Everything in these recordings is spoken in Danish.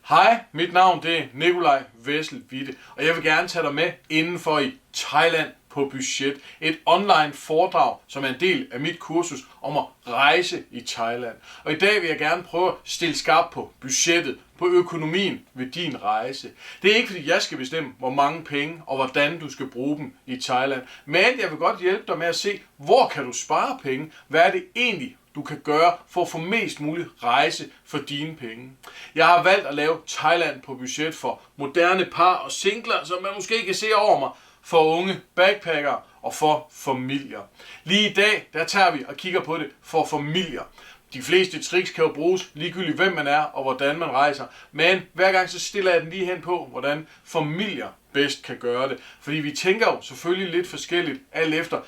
Hej, mit navn det er Nikolaj Wessel-Witte, og jeg vil gerne tage dig med indenfor i Thailand på budget. Et online foredrag, som er en del af mit kursus om at rejse i Thailand. Og i dag vil jeg gerne prøve at stille skarpt på budgettet, på økonomien ved din rejse. Det er ikke fordi jeg skal bestemme, hvor mange penge og hvordan du skal bruge dem i Thailand. Men jeg vil godt hjælpe dig med at se, hvor kan du spare penge? Hvad er det egentlig, du kan gøre for at få mest mulig rejse for dine penge. Jeg har valgt at lave Thailand på budget for moderne par og singler, som man måske kan se over mig, for unge backpackere og for familier. Lige i dag, der tager vi og kigger på det for familier. De fleste tricks kan jo bruges ligegyldigt hvem man er og hvordan man rejser, men hver gang så stiller jeg den lige hen på, hvordan familier bedst kan gøre det. Fordi vi tænker jo selvfølgelig lidt forskelligt, alt efter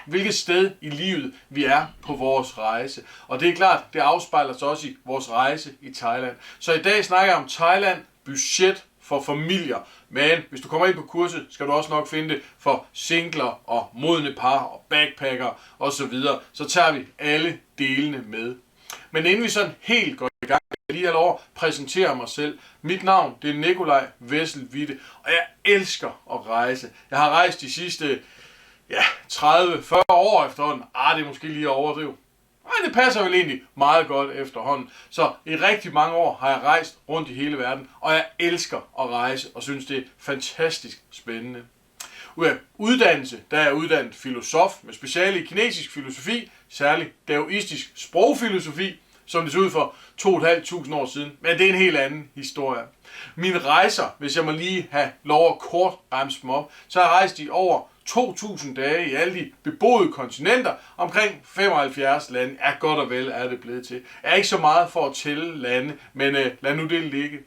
hvilket sted i livet vi er på vores rejse. Og det er klart, det afspejler sig også i vores rejse i Thailand. Så i dag snakker jeg om Thailand budget for familier. Men hvis du kommer ind på kurset, skal du også nok finde det for singler og modne par og backpacker osv. Så tager vi alle delene med. Men inden vi sådan helt går i gang, vil jeg lige have lov at præsentere mig selv. Mit navn det er Nikolaj Wessel-Witte, og jeg elsker at rejse. Jeg har rejst de sidste 30-40 år efterhånden. Det er måske lige at overdrive. Det passer vel egentlig meget godt efterhånden. Så i rigtig mange år har jeg rejst rundt i hele verden, og jeg elsker at rejse og synes det er fantastisk spændende. Ud af uddannelse, der er jeg uddannet filosof med speciale i kinesisk filosofi, særligt daoistisk sprogfilosofi, som det så ud for 2.500 år siden, men det er en helt anden historie. Mine rejser, hvis jeg må lige have lov at kort remse dem op, så har jeg rejst i over 2.000 dage i alle de beboede kontinenter, omkring 75 lande, godt og vel er det blevet til. Jeg er ikke så meget for at tælle lande, men lad nu det ligge.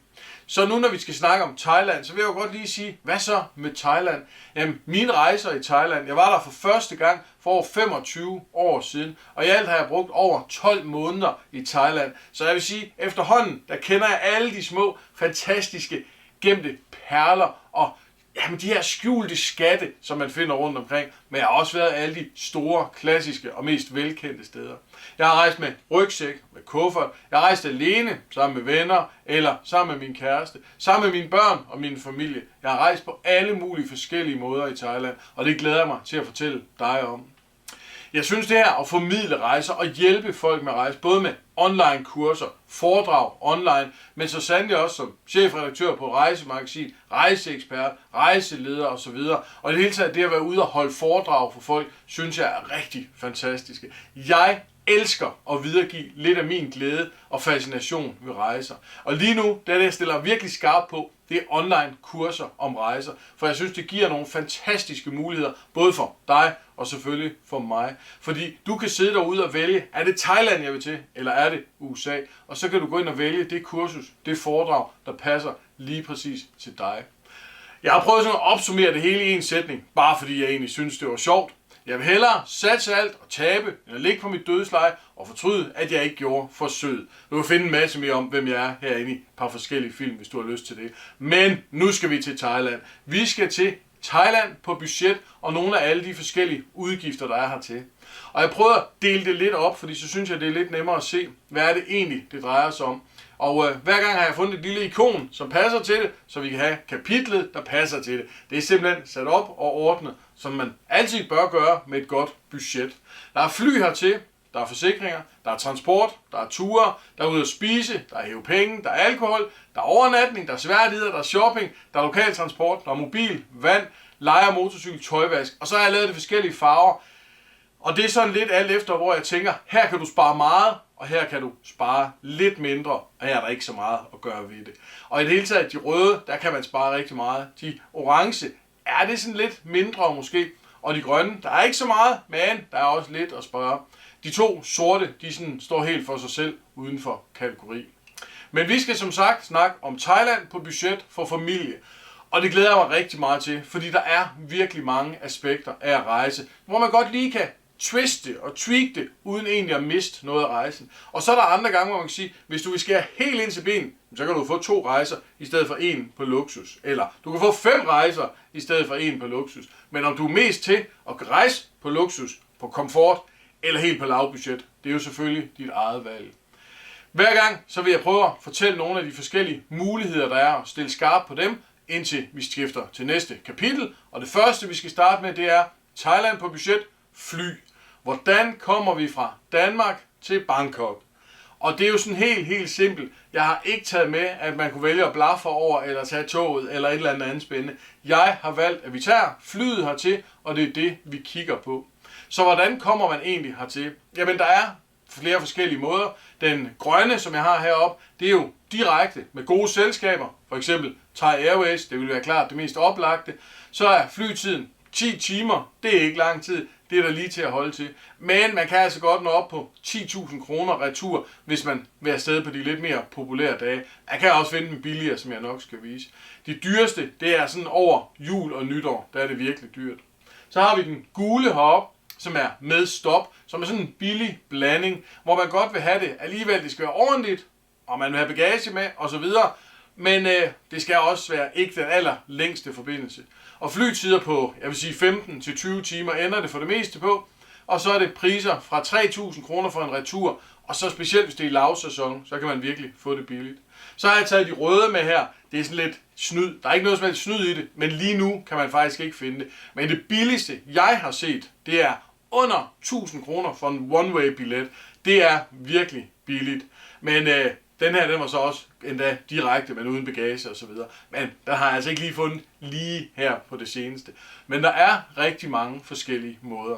Så nu når vi skal snakke om Thailand, så vil jeg jo godt lige sige, hvad så med Thailand? Jamen, mine rejser i Thailand, jeg var der for første gang for over 25 år siden, og i alt har jeg brugt over 12 måneder i Thailand. Så jeg vil sige, efterhånden, der kender jeg alle de små, fantastiske, gemte perler og de her skjulte skatte, som man finder rundt omkring, men jeg har også været alle de store, klassiske og mest velkendte steder. Jeg har rejst med rygsæk, med kuffert, jeg har rejst alene, sammen med venner, eller sammen med min kæreste, sammen med mine børn og min familie. Jeg har rejst på alle mulige forskellige måder i Thailand, og det glæder jeg mig til at fortælle dig om. Jeg synes det her at formidle rejser og hjælpe folk med at rejse, både med online kurser, foredrag online, men så sandelig også som chefredaktør på rejsemagasin, rejseekspert, rejseleder osv. Og i det hele taget det at være ude og holde foredrag for folk, synes jeg er rigtig fantastiske. Jeg elsker at videregive lidt af min glæde og fascination ved rejser. Og lige nu, det jeg stiller virkelig skarpt på, det er online kurser om rejser. For jeg synes, det giver nogle fantastiske muligheder, både for dig og selvfølgelig for mig. Fordi du kan sidde derude og vælge, er det Thailand, jeg vil til, eller er det USA? Og så kan du gå ind og vælge det kursus, det foredrag, der passer lige præcis til dig. Jeg har prøvet sådan at opsummere det hele i en sætning, bare fordi jeg egentlig synes, det var sjovt. Jeg vil hellere satse alt og tabe, end at ligge på mit dødsleje og fortryde, at jeg ikke gjorde forsøget. Du kan finde en masse mere om, hvem jeg er herinde i et par forskellige film, hvis du har lyst til det. Men nu skal vi til Thailand. Vi skal til Thailand på budget og nogle af alle de forskellige udgifter, der er hertil. Og jeg prøver at dele det lidt op, fordi så synes jeg, det er lidt nemmere at se, hvad er det egentlig, det drejer sig om. Og hver gang har jeg fundet et lille ikon, som passer til det, så vi kan have kapitlet, der passer til det. Det er simpelthen sat op og ordnet, som man altid bør gøre med et godt budget. Der er fly hertil, der er forsikringer, der er transport, der er ture, der er ude at spise, der er hæve penge, der er alkohol, der er overnatning, der er sværdigheder, der er shopping, der er lokal transport, der er mobil, vand, leje, motorcykel, tøjvask. Og så har jeg lavet det forskellige farver. Og det er sådan lidt alt efter, hvor jeg tænker, her kan du spare meget, og her kan du spare lidt mindre, og her er der ikke så meget at gøre ved det. Og i det hele taget, de røde, der kan man spare rigtig meget. De orange, er det sådan lidt mindre måske, og de grønne, der er ikke så meget, men der er også lidt at spare. De to sorte, de sådan står helt for sig selv uden for kategori. Men vi skal som sagt snakke om Thailand på budget for familie. Og det glæder jeg mig rigtig meget til, fordi der er virkelig mange aspekter af at rejse, hvor man godt lige kan twiste og tweak det, uden egentlig at miste noget af rejsen. Og så er der andre gange, hvor man kan sige, hvis du vil skære helt ind til ben, så kan du få 2 rejser i stedet for 1 på luksus. Eller du kan få 5 rejser i stedet for 1 på luksus. Men om du er mest til at rejse på luksus, på komfort eller helt på lavbudget, det er jo selvfølgelig dit eget valg. Hver gang så vil jeg prøve at fortælle nogle af de forskellige muligheder, der er, og stille skarpt på dem, indtil vi skifter til næste kapitel. Og det første, vi skal starte med, det er Thailand på budget, fly. Hvordan kommer vi fra Danmark til Bangkok? Og det er jo sådan helt simpelt. Jeg har ikke taget med, at man kunne vælge at blaffe over, eller tage toget, eller et eller andet spændende. Jeg har valgt, at vi tager flyet hertil, og det er det, vi kigger på. Så hvordan kommer man egentlig hertil? Jamen, der er flere forskellige måder. Den grønne, som jeg har heroppe, det er jo direkte med gode selskaber. For eksempel Thai Airways, det vil være klart det mest oplagte. Så er flytiden 10 timer, det er ikke lang tid. Det er der lige til at holde til. Men man kan altså godt nå op på 10.000 kroner retur, hvis man vil afsted på de lidt mere populære dage. Jeg kan også finde dem billigere, som jeg nok skal vise. De dyreste, det er sådan over jul og nytår. Der er det virkelig dyrt. Så har vi den gule heroppe, som er med stop, som er sådan en billig blanding, hvor man godt vil have det. Alligevel, det skal være ordentligt, og man vil have bagage med, osv. Men det skal også være ikke den allerlængste forbindelse. Og flytider på, jeg vil sige 15 til 20 timer ender det for det meste på. Og så er det priser fra 3.000 kroner for en retur. Og så specielt hvis det er i lavsæson, så kan man virkelig få det billigt. Så har jeg taget de røde med her. Det er sådan lidt snyd. Der er ikke noget som helst snyd i det, men lige nu kan man faktisk ikke finde det. Men det billigste, jeg har set, det er under 1.000 kroner for en one-way billet. Det er virkelig billigt. Men den her, den var så også endda direkte, men uden bagage og så videre. Men der har jeg altså ikke lige fundet lige her på det seneste. Men der er rigtig mange forskellige måder.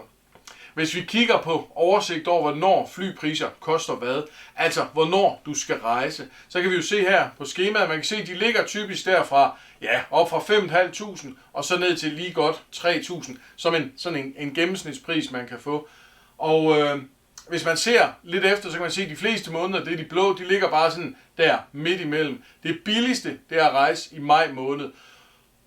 Hvis vi kigger på oversigt over, hvornår flypriser koster hvad, altså hvornår du skal rejse, så kan vi jo se her på skemaet, man kan se, at de ligger typisk derfra, ja, op fra 5.500 og så ned til lige godt 3.000, som sådan en gennemsnitspris, man kan få. Og hvis man ser lidt efter, så kan man se, at de fleste måneder, det er de blå, de ligger bare sådan der midt imellem. Det billigste, det er at rejse i maj måned.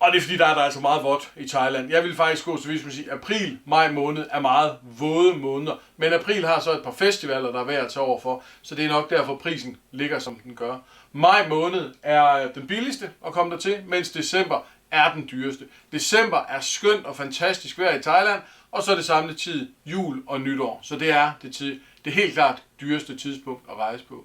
Og det er fordi, der er altså meget vådt i Thailand. Jeg vil faktisk gå så vidt som at sige, at april, maj måned er meget våde måneder. Men april har så et par festivaler, der er værd at tage over for. Så det er nok derfor, prisen ligger, som den gør. Maj måned er den billigste at komme der til, mens december er den dyreste. December er skønt og fantastisk vejr i Thailand, og så er det samme tid jul og nytår. Så det er det helt klart dyreste tidspunkt at rejse på.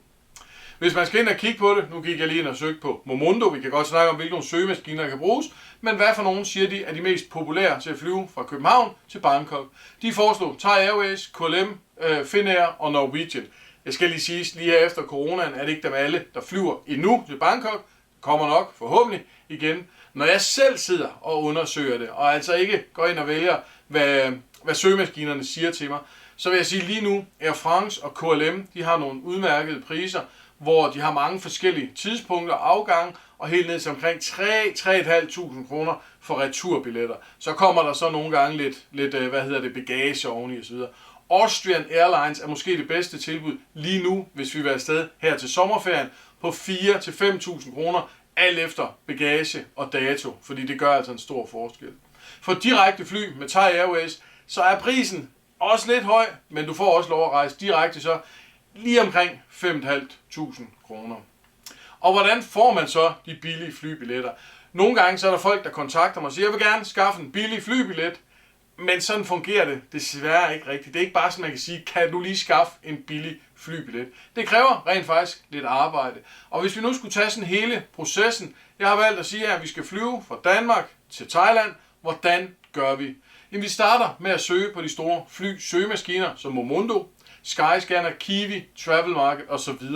Hvis man skal ind og kigge på det, nu gik jeg lige ind og søgte på Momondo, vi kan godt snakke om, hvilke søgemaskiner der kan bruges, men hvad for nogen siger de er de mest populære til at flyve fra København til Bangkok? De foreslog Thai Airways, KLM, Finnair og Norwegian. Jeg skal lige sige, lige her efter coronaen er det ikke dem alle, der flyver endnu til Bangkok. Kommer nok forhåbentlig igen. Når jeg selv sidder og undersøger det, og altså ikke går ind og vælger, hvad søgemaskinerne siger til mig, så vil jeg sige lige nu, Air France og KLM, de har nogle udmærkede priser, hvor de har mange forskellige tidspunkter, afgange, og helt ned til omkring 3.500 kroner for returbilletter. Så kommer der så nogle gange lidt bagage oveni osv. Austrian Airlines er måske det bedste tilbud lige nu, hvis vi vil afsted her til sommerferien, på 4.000 til 5.000 kroner, alt efter bagage og dato, fordi det gør altså en stor forskel. For direkte fly med Thai Airways, så er prisen også lidt høj, men du får også lov at rejse direkte så lige omkring 5.500 kroner. Og hvordan får man så de billige flybilletter? Nogle gange så er der folk, der kontakter mig og siger, jeg vil gerne skaffe en billig flybillet, men sådan fungerer det desværre ikke rigtigt. Det er ikke bare sådan, man kan sige, kan du lige skaffe en billig flybillet. Det kræver rent faktisk lidt arbejde. Og hvis vi nu skulle tage sådan hele processen, jeg har valgt at sige, at vi skal flyve fra Danmark til Thailand. Hvordan gør vi? Jamen, vi starter med at søge på de store fly-søgemaskiner som Momondo, Skyscanner, Kiwi, Travel Market osv.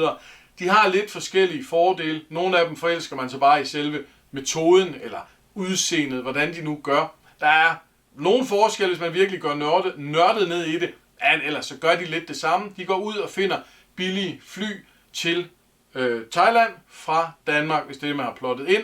De har lidt forskellige fordele. Nogle af dem forelsker man så bare i selve metoden eller udseendet, hvordan de nu gør. Der er nogle forskelle, hvis man virkelig går nørdet ned i det, ellers så gør de lidt det samme. De går ud og finder billige fly til Thailand fra Danmark, hvis det er det, man har plottet ind.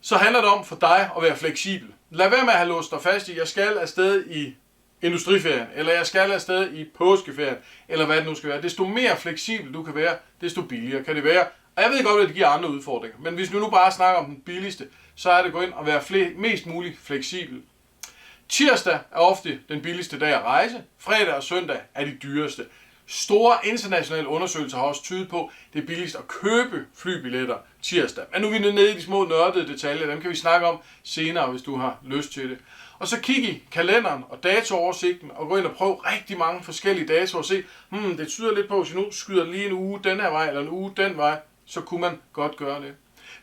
Så handler det om for dig at være fleksibel. Lad være med at have låst dig fast i, jeg skal afsted i industriferien, eller jeg skal afsted i påskeferien, eller hvad det nu skal være. Desto mere fleksibel du kan være, desto billigere kan det være. Og jeg ved godt, at det giver andre udfordringer, men hvis vi nu bare snakker om den billigste, så er det gå ind og være mest muligt fleksibel. Tirsdag er ofte den billigste dag at rejse, fredag og søndag er de dyreste. Store internationale undersøgelser har også tydet på, at det er billigst at købe flybilletter tirsdag. Men nu er vi nede i de små nørdede detaljer, dem kan vi snakke om senere, hvis du har lyst til det. Og så kig i kalenderen og datooversigten og gå ind og prøv rigtig mange forskellige datoer og se, det tyder lidt på, hvis jeg nu skyder lige en uge den her vej eller en uge den vej, så kunne man godt gøre det.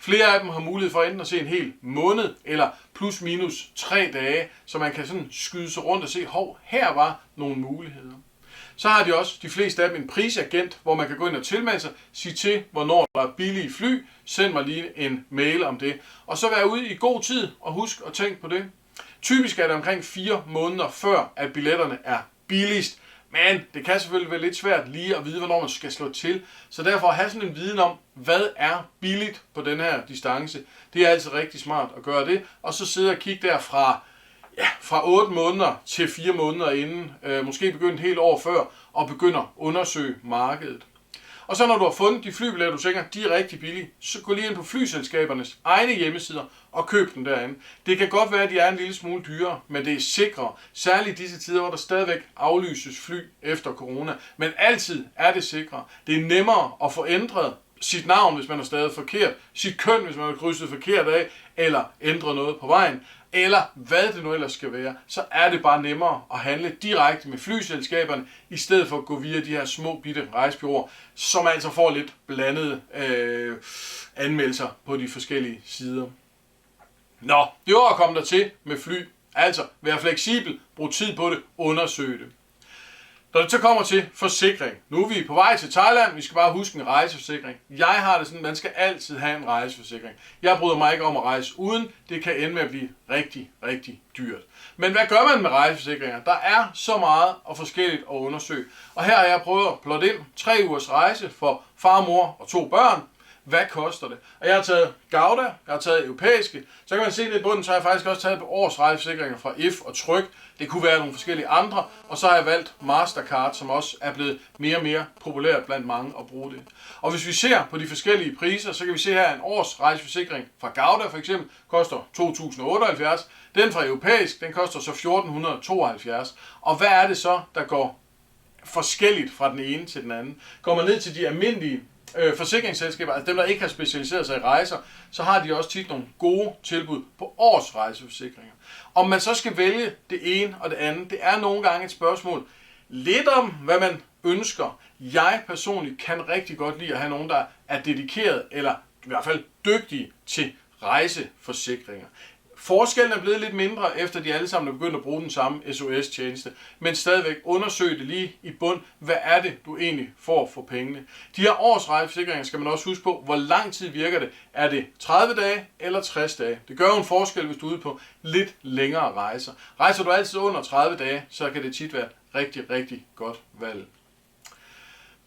Flere af dem har mulighed for enten at se en hel måned eller plus minus 3 dage, så man kan sådan skyde sig rundt og se, her var nogle muligheder. Så har de også, de fleste af dem, en prisagent, hvor man kan gå ind og tilmelde sig, sige til, hvornår der er billige fly, send mig lige en mail om det. Og så vær ude i god tid, og husk at tænke på det. Typisk er det omkring 4 måneder før, at billetterne er billigst. Men det kan selvfølgelig være lidt svært lige at vide, hvornår man skal slå til. Så derfor at have sådan en viden om, hvad er billigt på den her distance, det er altså rigtig smart at gøre det. Og så sidde og kigge der fra 8 måneder til 4 måneder inden, måske begynde et helt år før, og begynde at undersøge markedet. Og så når du har fundet de flybilletter, du tænker, de er rigtig billige, så gå lige ind på flyselskabernes egne hjemmesider og køb dem derinde. Det kan godt være, at de er en lille smule dyrere, men det er sikrere. Særligt i disse tider, hvor der stadigvæk aflyses fly efter corona. Men altid er det sikrere. Det er nemmere at få ændret sit navn, hvis man er stadig forkert, sit køn, hvis man har krydset forkert af, eller ændret noget på vejen, eller hvad det nu ellers skal være, så er det bare nemmere at handle direkte med flyselskaberne, i stedet for at gå via de her små bitte rejsebureauer, som altså får lidt blandede anmeldelser på de forskellige sider. Nå, det var at komme der til med fly. Altså, vær fleksibel, brug tid på det, undersøg det. Når det så kommer til forsikring. Nu er vi på vej til Thailand, vi skal bare huske en rejseforsikring. Jeg har det sådan, man skal altid have en rejseforsikring. Jeg bryder mig ikke om at rejse uden, det kan ende med at blive rigtig, rigtig dyrt. Men hvad gør man med rejseforsikringer? Der er så meget og forskelligt at undersøge. Og her har jeg prøvet at plotte ind 3 ugers rejse for far, mor og 2 børn. Hvad koster det? Og jeg har taget Gauda, jeg har taget europæiske. Så kan man se det i bunden, så har jeg faktisk også taget års rejseforsikringer fra If og Tryg. Det kunne være nogle forskellige andre. Og så har jeg valgt Mastercard, som også er blevet mere og mere populært blandt mange at bruge det. Og hvis vi ser på de forskellige priser, så kan vi se her, en års rejseforsikring fra Gauda for eksempel koster 2.078. Den fra europæisk, den koster så 1.472. Og hvad er det så, der går forskelligt fra den ene til den anden? Går man ned til de almindelige forsikringsselskaber, altså dem, der ikke har specialiseret sig i rejser, så har de også tit nogle gode tilbud på årsrejseforsikringer. Om man så skal vælge det ene og det andet, det er nogle gange et spørgsmål lidt om, hvad man ønsker. Jeg personligt kan rigtig godt lide at have nogen, der er dedikeret, eller i hvert fald dygtige til rejseforsikringer. Forskellen er blevet lidt mindre, efter de alle sammen er begyndt at bruge den samme SOS-tjeneste, men stadigvæk undersøg det lige i bund, hvad er det, du egentlig får for pengene. De her årsrejseforsikringer skal man også huske på, hvor lang tid virker det. Er det 30 dage eller 60 dage? Det gør jo en forskel, hvis du er ude på lidt længere rejser. Rejser du altid under 30 dage, så kan det tit være et rigtig, rigtig godt valg.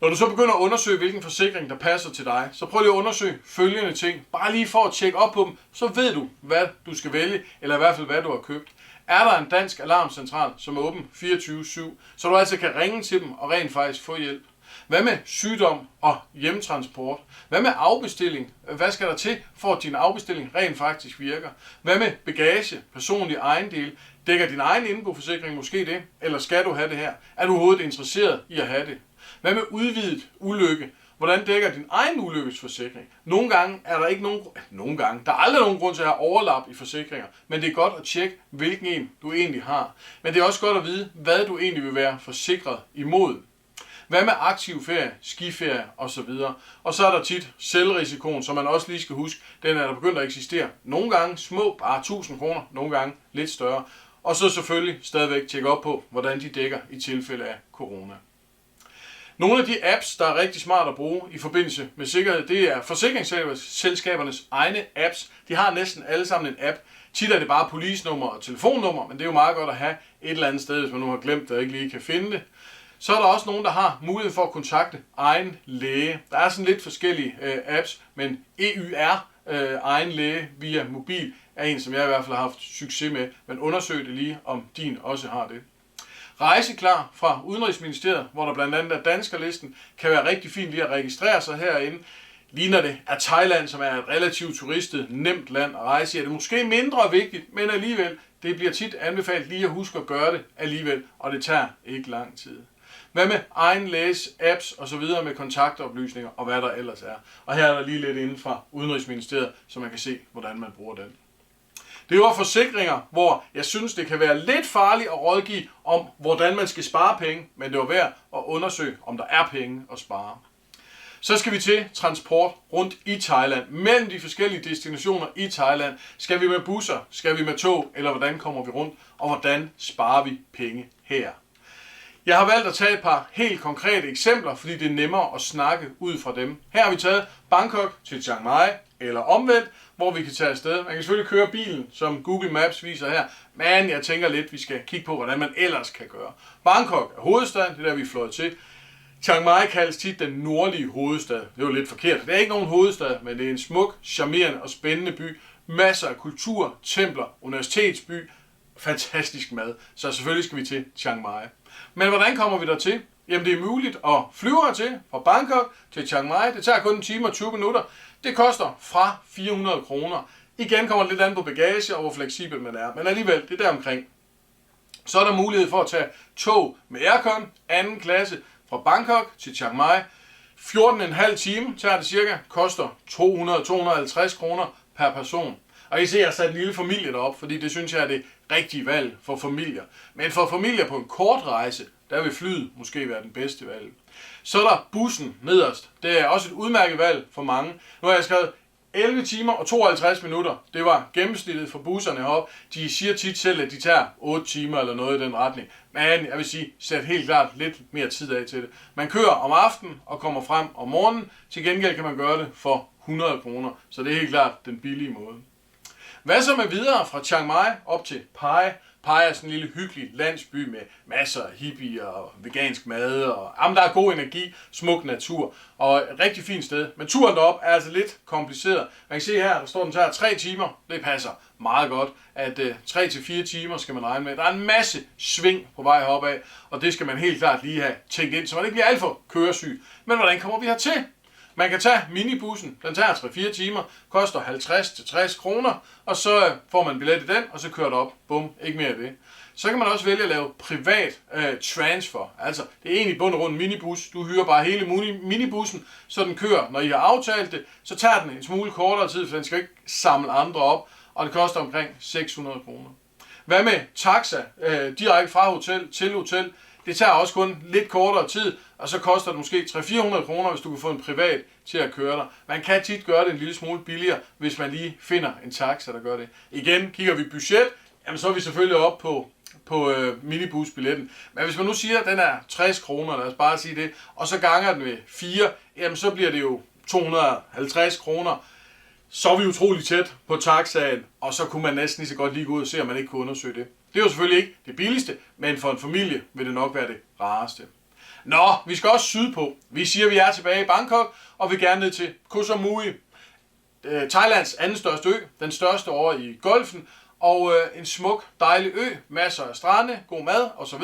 Når du så begynder at undersøge, hvilken forsikring der passer til dig, så prøv lige at undersøge følgende ting. Bare lige for at tjekke op på dem, så ved du, hvad du skal vælge, eller i hvert fald, hvad du har købt. Er der en dansk alarmcentral, som er åben 24/7, så du altså kan ringe til dem og rent faktisk få hjælp? Hvad med sygdom og hjemtransport? Hvad med afbestilling? Hvad skal der til, for at din afbestilling rent faktisk virker? Hvad med bagage, personlige ejendele? Dækker din egen indboforsikring måske det? Eller skal du have det her? Er du overhovedet interesseret i at have det? Hvad med udvidet ulykke? Hvordan dækker din egen ulykkesforsikring? Nogle gange er der ikke der er aldrig nogen grund til at have overlap i forsikringer, men det er godt at tjekke, hvilken en du egentlig har. Men det er også godt at vide, hvad du egentlig vil være forsikret imod. Hvad med aktiv ferie, skiferie osv.? Og så er der tit selvrisikoen, som man også lige skal huske, den er der begyndt at eksistere. Nogle gange små, bare 1000 kroner, nogle gange lidt større. Og så selvfølgelig stadigvæk tjekke op på, hvordan de dækker i tilfælde af corona. Nogle af de apps, der er rigtig smart at bruge i forbindelse med sikkerhed, det er forsikringsselskabernes egne apps. De har næsten alle sammen en app. Tit er det bare policenummer og telefonnummer, men det er jo meget godt at have et eller andet sted, hvis man nu har glemt det og ikke lige kan finde det. Så er der også nogen, der har mulighed for at kontakte egen læge. Der er sådan lidt forskellige apps, men EYR, egen læge via mobil, er en, som jeg i hvert fald har haft succes med. Men undersøg det lige, om din også har det. Rejseklar fra Udenrigsministeriet, hvor der blandt andet er danskerlisten, kan være rigtig fint lige at registrere sig herinde. Ligner det er Thailand, som er et relativt turistet, nemt land at rejse i, er det måske mindre vigtigt, men alligevel, det bliver tit anbefalet lige at huske at gøre det alligevel, og det tager ikke lang tid. Hvad med egen læs, apps og så videre med kontaktoplysninger og hvad der ellers er. Og her er der lige lidt inden fra Udenrigsministeriet, så man kan se, hvordan man bruger den. Det var forsikringer, hvor jeg synes, det kan være lidt farligt at rådgive om, hvordan man skal spare penge, men det var værd at undersøge, om der er penge at spare. Så skal vi til transport rundt i Thailand. Mellem de forskellige destinationer i Thailand. Skal vi med busser? Skal vi med tog? Eller hvordan kommer vi rundt? Og hvordan sparer vi penge her? Jeg har valgt at tage et par helt konkrete eksempler, fordi det er nemmere at snakke ud fra dem. Her har vi taget Bangkok til Chiang Mai, eller omvendt, hvor vi kan tage afsted. Man kan selvfølgelig køre bilen, som Google Maps viser her, men jeg tænker lidt, at vi skal kigge på, hvordan man ellers kan gøre. Bangkok er hovedstaden, det er der, vi er fløjet til. Chiang Mai kaldes tit den nordlige hovedstad. Det er jo lidt forkert. Det er ikke nogen hovedstad, men det er en smuk, charmerende og spændende by. Masser af kultur, templer, universitetsby, fantastisk mad. Så selvfølgelig skal vi til Chiang Mai. Men hvordan kommer vi dertil? Jamen det er muligt at flyve hertil fra Bangkok til Chiang Mai. Det tager kun en time og 20 minutter. Det koster fra 400 kroner. Igen kommer det lidt an på bagage og hvor fleksibel man er. Men alligevel, det er der omkring. Så er der mulighed for at tage tog med aircon, anden klasse, fra Bangkok til Chiang Mai. 14,5 time tager det cirka, koster 200-250 kroner per person. Og I ser, at jeg har sat en lille familie derop, fordi det synes jeg er det rigtige valg for familier. Men for familier på en kort rejse, der vil flyet måske være den bedste valg. Så er der bussen nederst. Det er også et udmærket valg for mange. Nu har jeg skrevet 11 timer og 52 minutter. Det var gennemsnittet for busserne heroppe. De siger tit selv, at de tager 8 timer eller noget i den retning. Men jeg vil sige, sæt helt klart lidt mere tid af til det. Man kører om aftenen og kommer frem om morgenen. Til gengæld kan man gøre det for 100 kroner. Så det er helt klart den billige måde. Hvad så med videre fra Chiang Mai op til Pai? Pai er sådan en lille hyggelig landsby med masser af hippier og vegansk mad. Og, der er god energi, smuk natur og et rigtig fint sted. Men turen derop er altså lidt kompliceret. Man kan se her, der står den tager 3 timer. Det passer meget godt, at 3-4 timer skal man regne med. Der er en masse sving på vej heroppe af, og det skal man helt klart lige have tænkt ind, så man ikke bliver alt for køresyg. Men hvordan kommer vi hertil? Man kan tage minibussen, den tager 3-4 timer, koster 50-60 kroner, og så får man billet i den, og så kører det op. Bum, ikke mere af det. Så kan man også vælge at lave privat transfer. Altså, det er egentlig bund og grund en minibus. Du hyrer bare hele minibussen, så den kører. Når I har aftalt det, så tager den en smule kortere tid, for den skal ikke samle andre op, og det koster omkring 600 kroner. Hvad med taxa direkte fra hotel til hotel? Det tager også kun lidt kortere tid, og så koster det måske 300-400 kroner, hvis du kan få en privat til at køre dig. Man kan tit gøre det en lille smule billigere, hvis man lige finder en taxa, der gør det. Igen, kigger vi budget, jamen så er vi selvfølgelig op på minibusbilletten. Men hvis man nu siger, at den er 60 kroner, lad os bare sige det, og så ganger den med 4, jamen så bliver det jo 250 kroner. Så er vi utrolig tæt på taxaen, og så kunne man næsten lige så godt lige gå ud og se, om man ikke kunne undersøge det. Det er jo selvfølgelig ikke det billigste, men for en familie vil det nok være det rareste. Nå, vi skal også sydpå. Vi siger, at vi er tilbage i Bangkok, og vil gerne ned til Koh Samui. Thailands anden største ø, den største over i Golfen, og en smuk, dejlig ø, masser af strande, god mad osv.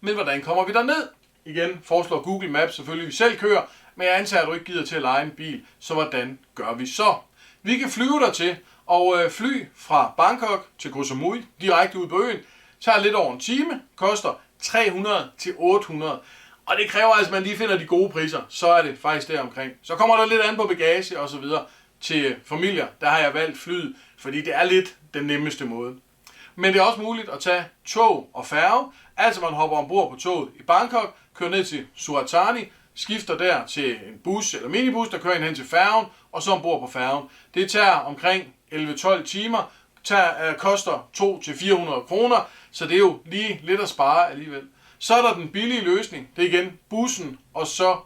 Men hvordan kommer vi derned? Igen foreslår Google Maps selvfølgelig, at vi selv kører, men jeg antager, at du ikke gider til at leje en bil, så hvordan gør vi så? Vi kan flyve dertil, og fly fra Bangkok til Koh Samui, direkte ud på øen, tager lidt over en time, koster 300-800. Og det kræver altså, at man lige finder de gode priser, så er det faktisk deromkring. Så kommer der lidt an på bagage og så videre. Til familier, der har jeg valgt flyet, fordi det er lidt den nemmeste måde. Men det er også muligt at tage tog og færge. Altså man hopper ombord på toget i Bangkok, kører ned til Surat Thani, skifter der til en bus eller minibus, der kører hen til færgen, og så ombord på færgen. Det tager omkring 11-12 timer, koster 200-400 kroner, så det er jo lige lidt at spare alligevel. Så er der den billige løsning, det er igen bussen og så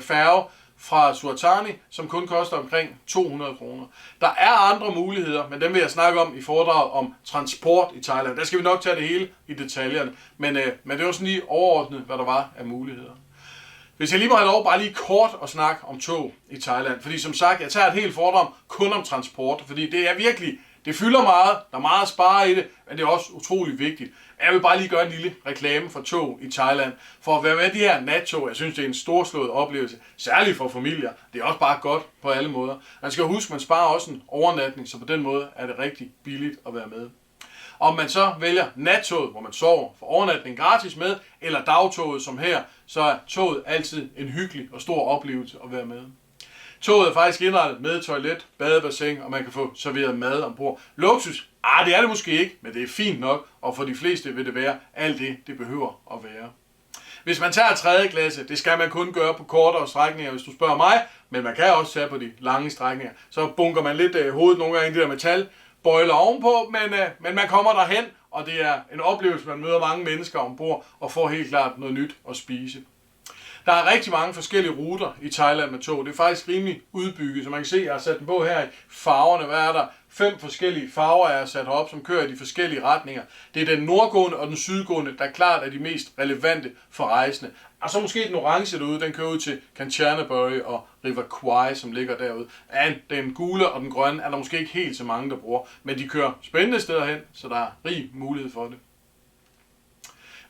færge fra Surat Thani, som kun koster omkring 200 kroner. Der er andre muligheder, men dem vil jeg snakke om i foredraget om transport i Thailand. Der skal vi nok tage det hele i detaljerne, men det var sådan lige overordnet, hvad der var af muligheder. Hvis jeg lige må have lov bare lige kort at snakke om tog i Thailand, fordi som sagt, jeg tager et helt foredrag kun om transport, fordi det er virkelig, det fylder meget, der er meget at spare i det, men det er også utrolig vigtigt. Jeg vil bare lige gøre en lille reklame for tog i Thailand, for at være med de her nattog. Jeg synes, det er en storslået oplevelse, særligt for familier. Det er også bare godt på alle måder. Man skal huske, man sparer også en overnatning, så på den måde er det rigtig billigt at være med. Om man så vælger nattoget, hvor man sover, for overnatning gratis med, eller dagtoget som her, så er toget altid en hyggelig og stor oplevelse at være med. Toget er faktisk indrettet med toilet, badebassin, og man kan få serveret mad ombord. Luksus? Det er det måske ikke, men det er fint nok, og for de fleste vil det være alt det, det behøver at være. Hvis man tager 3. klasse, det skal man kun gøre på kortere strækninger, hvis du spørger mig, men man kan også tage på de lange strækninger. Så bunker man lidt hovedet nogle gange i de der metalbøjler ovenpå, men man kommer derhen, og det er en oplevelse, man møder mange mennesker ombord og får helt klart noget nyt at spise. Der er rigtig mange forskellige ruter i Thailand med tog. Det er faktisk rimelig udbygget, så man kan se, at jeg har sat den på her i farverne. Hvad er der? 5 forskellige farver er sat op, som kører i de forskellige retninger. Det er den nordgående og den sydgående, der klart er de mest relevante for rejsende. Og så måske den orange derude, den kører ud til Kanchanaburi og River Kwai, som ligger derude. Den gule og den grønne er der måske ikke helt så mange, der bruger, men de kører spændende steder hen, så der er rig mulighed for det.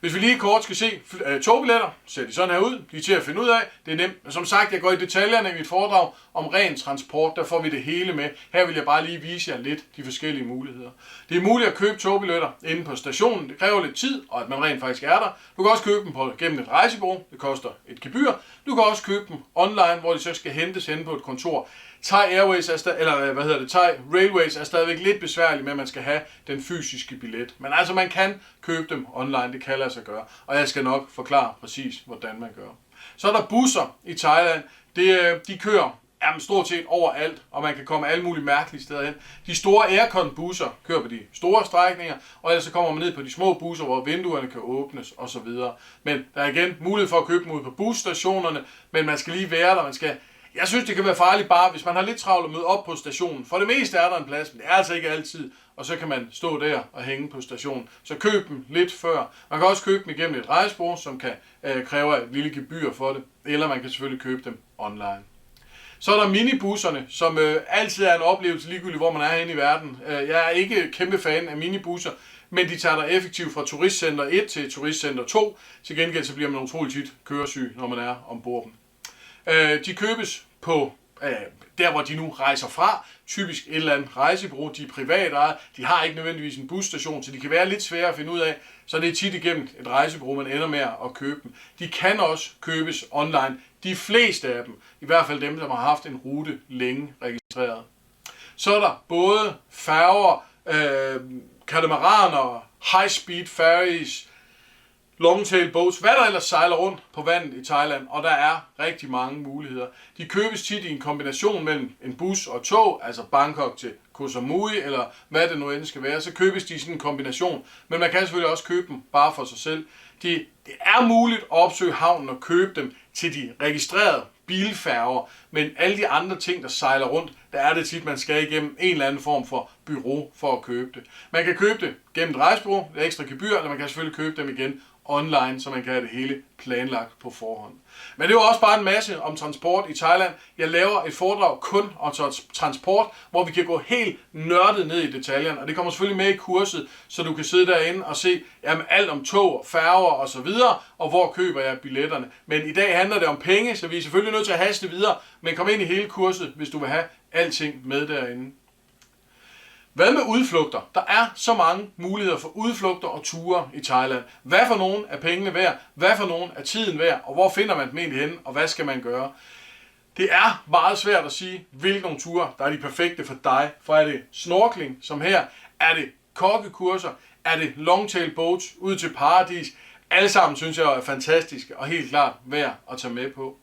Hvis vi lige kort skal se togbilletter, ser de sådan her ud. De er til at finde ud af. Det er nemt. Men som sagt, jeg går i detaljerne i mit foredrag om ren transport. Der får vi det hele med. Her vil jeg bare lige vise jer lidt de forskellige muligheder. Det er muligt at købe togbilletter inde på stationen. Det kræver lidt tid, og at man rent faktisk er der. Du kan også købe dem gennem et rejsebureau. Det koster et gebyr. Du kan også købe dem online, hvor de så skal hentes hen på et kontor. Thai Railways er stadigvæk lidt besværligt med, at man skal have den fysiske billet. Men altså, man kan købe dem online, det kan lade sig gøre. Og jeg skal nok forklare præcis, hvordan man gør. Så er der busser i Thailand. De kører stort set overalt, og man kan komme alle mulige mærkelige steder hen. De store aircon-busser kører på de store strækninger, og ellers så kommer man ned på de små busser, hvor vinduerne kan åbnes osv. Men der er igen mulighed for at købe dem ud på busstationerne, men man skal lige være der. Jeg synes, det kan være farligt bare, hvis man har lidt travlt at møde op på stationen. For det meste er der en plads, men det er altså ikke altid. Og så kan man stå der og hænge på stationen. Så køb dem lidt før. Man kan også købe dem igennem et rejsebureau, som kan kræve et lille gebyr for det. Eller man kan selvfølgelig købe dem online. Så er der minibusserne, som altid er en oplevelse ligegyldigt, hvor man er henne i verden. Jeg er ikke kæmpe fan af minibusser, men de tager dig effektivt fra turistcenter 1 til turistcenter 2. Til gengæld så bliver man utroligt tit køresyg, når man er ombord dem. De købes på der, hvor de nu rejser fra. Typisk et eller andet rejsebureau. De er privatejet. De har ikke nødvendigvis en busstation, så de kan være lidt svære at finde ud af. Så det er tit igennem et rejsebureau, man ender med at købe dem. De kan også købes online. De fleste af dem, i hvert fald dem, som har haft en rute længe registreret. Så er der både færger, katamaraner, high-speed ferries, longtail boats, hvad der ellers sejler rundt på vandet i Thailand, og der er rigtig mange muligheder. De købes tit i en kombination mellem en bus og tog, altså Bangkok til Koh Samui, eller hvad det nu end skal være, så købes de i sådan en kombination, men man kan selvfølgelig også købe dem bare for sig selv. Det er muligt at opsøge havnen og købe dem til de registrerede bilfærger, men alle de andre ting, der sejler rundt, der er det tit, man skal igennem en eller anden form for bureau for at købe det. Man kan købe det gennem et rejsebureau, det er ekstra gebyr, eller man kan selvfølgelig købe dem igen online, så man kan have det hele planlagt på forhånd. Men det var også bare en masse om transport i Thailand. Jeg laver et foredrag kun om transport, hvor vi kan gå helt nørdet ned i detaljerne, og det kommer selvfølgelig med i kurset, så du kan sidde derinde og se alt om tog, færger og så videre, og hvor køber jeg billetterne. Men i dag handler det om penge, så vi er selvfølgelig nødt til at haste videre, men kom ind i hele kurset, hvis du vil have alting med derinde. Hvad med udflugter? Der er så mange muligheder for udflugter og ture i Thailand. Hvad for nogen er pengene værd? Hvad for nogen er tiden værd? Og hvor finder man dem egentlig henne? Og hvad skal man gøre? Det er meget svært at sige, hvilke nogle ture, der er de perfekte for dig. For er det snorkling, som her? Er det kokkekurser? Er det longtail boats ud til paradis? Alle sammen synes jeg er fantastiske og helt klart værd at tage med på.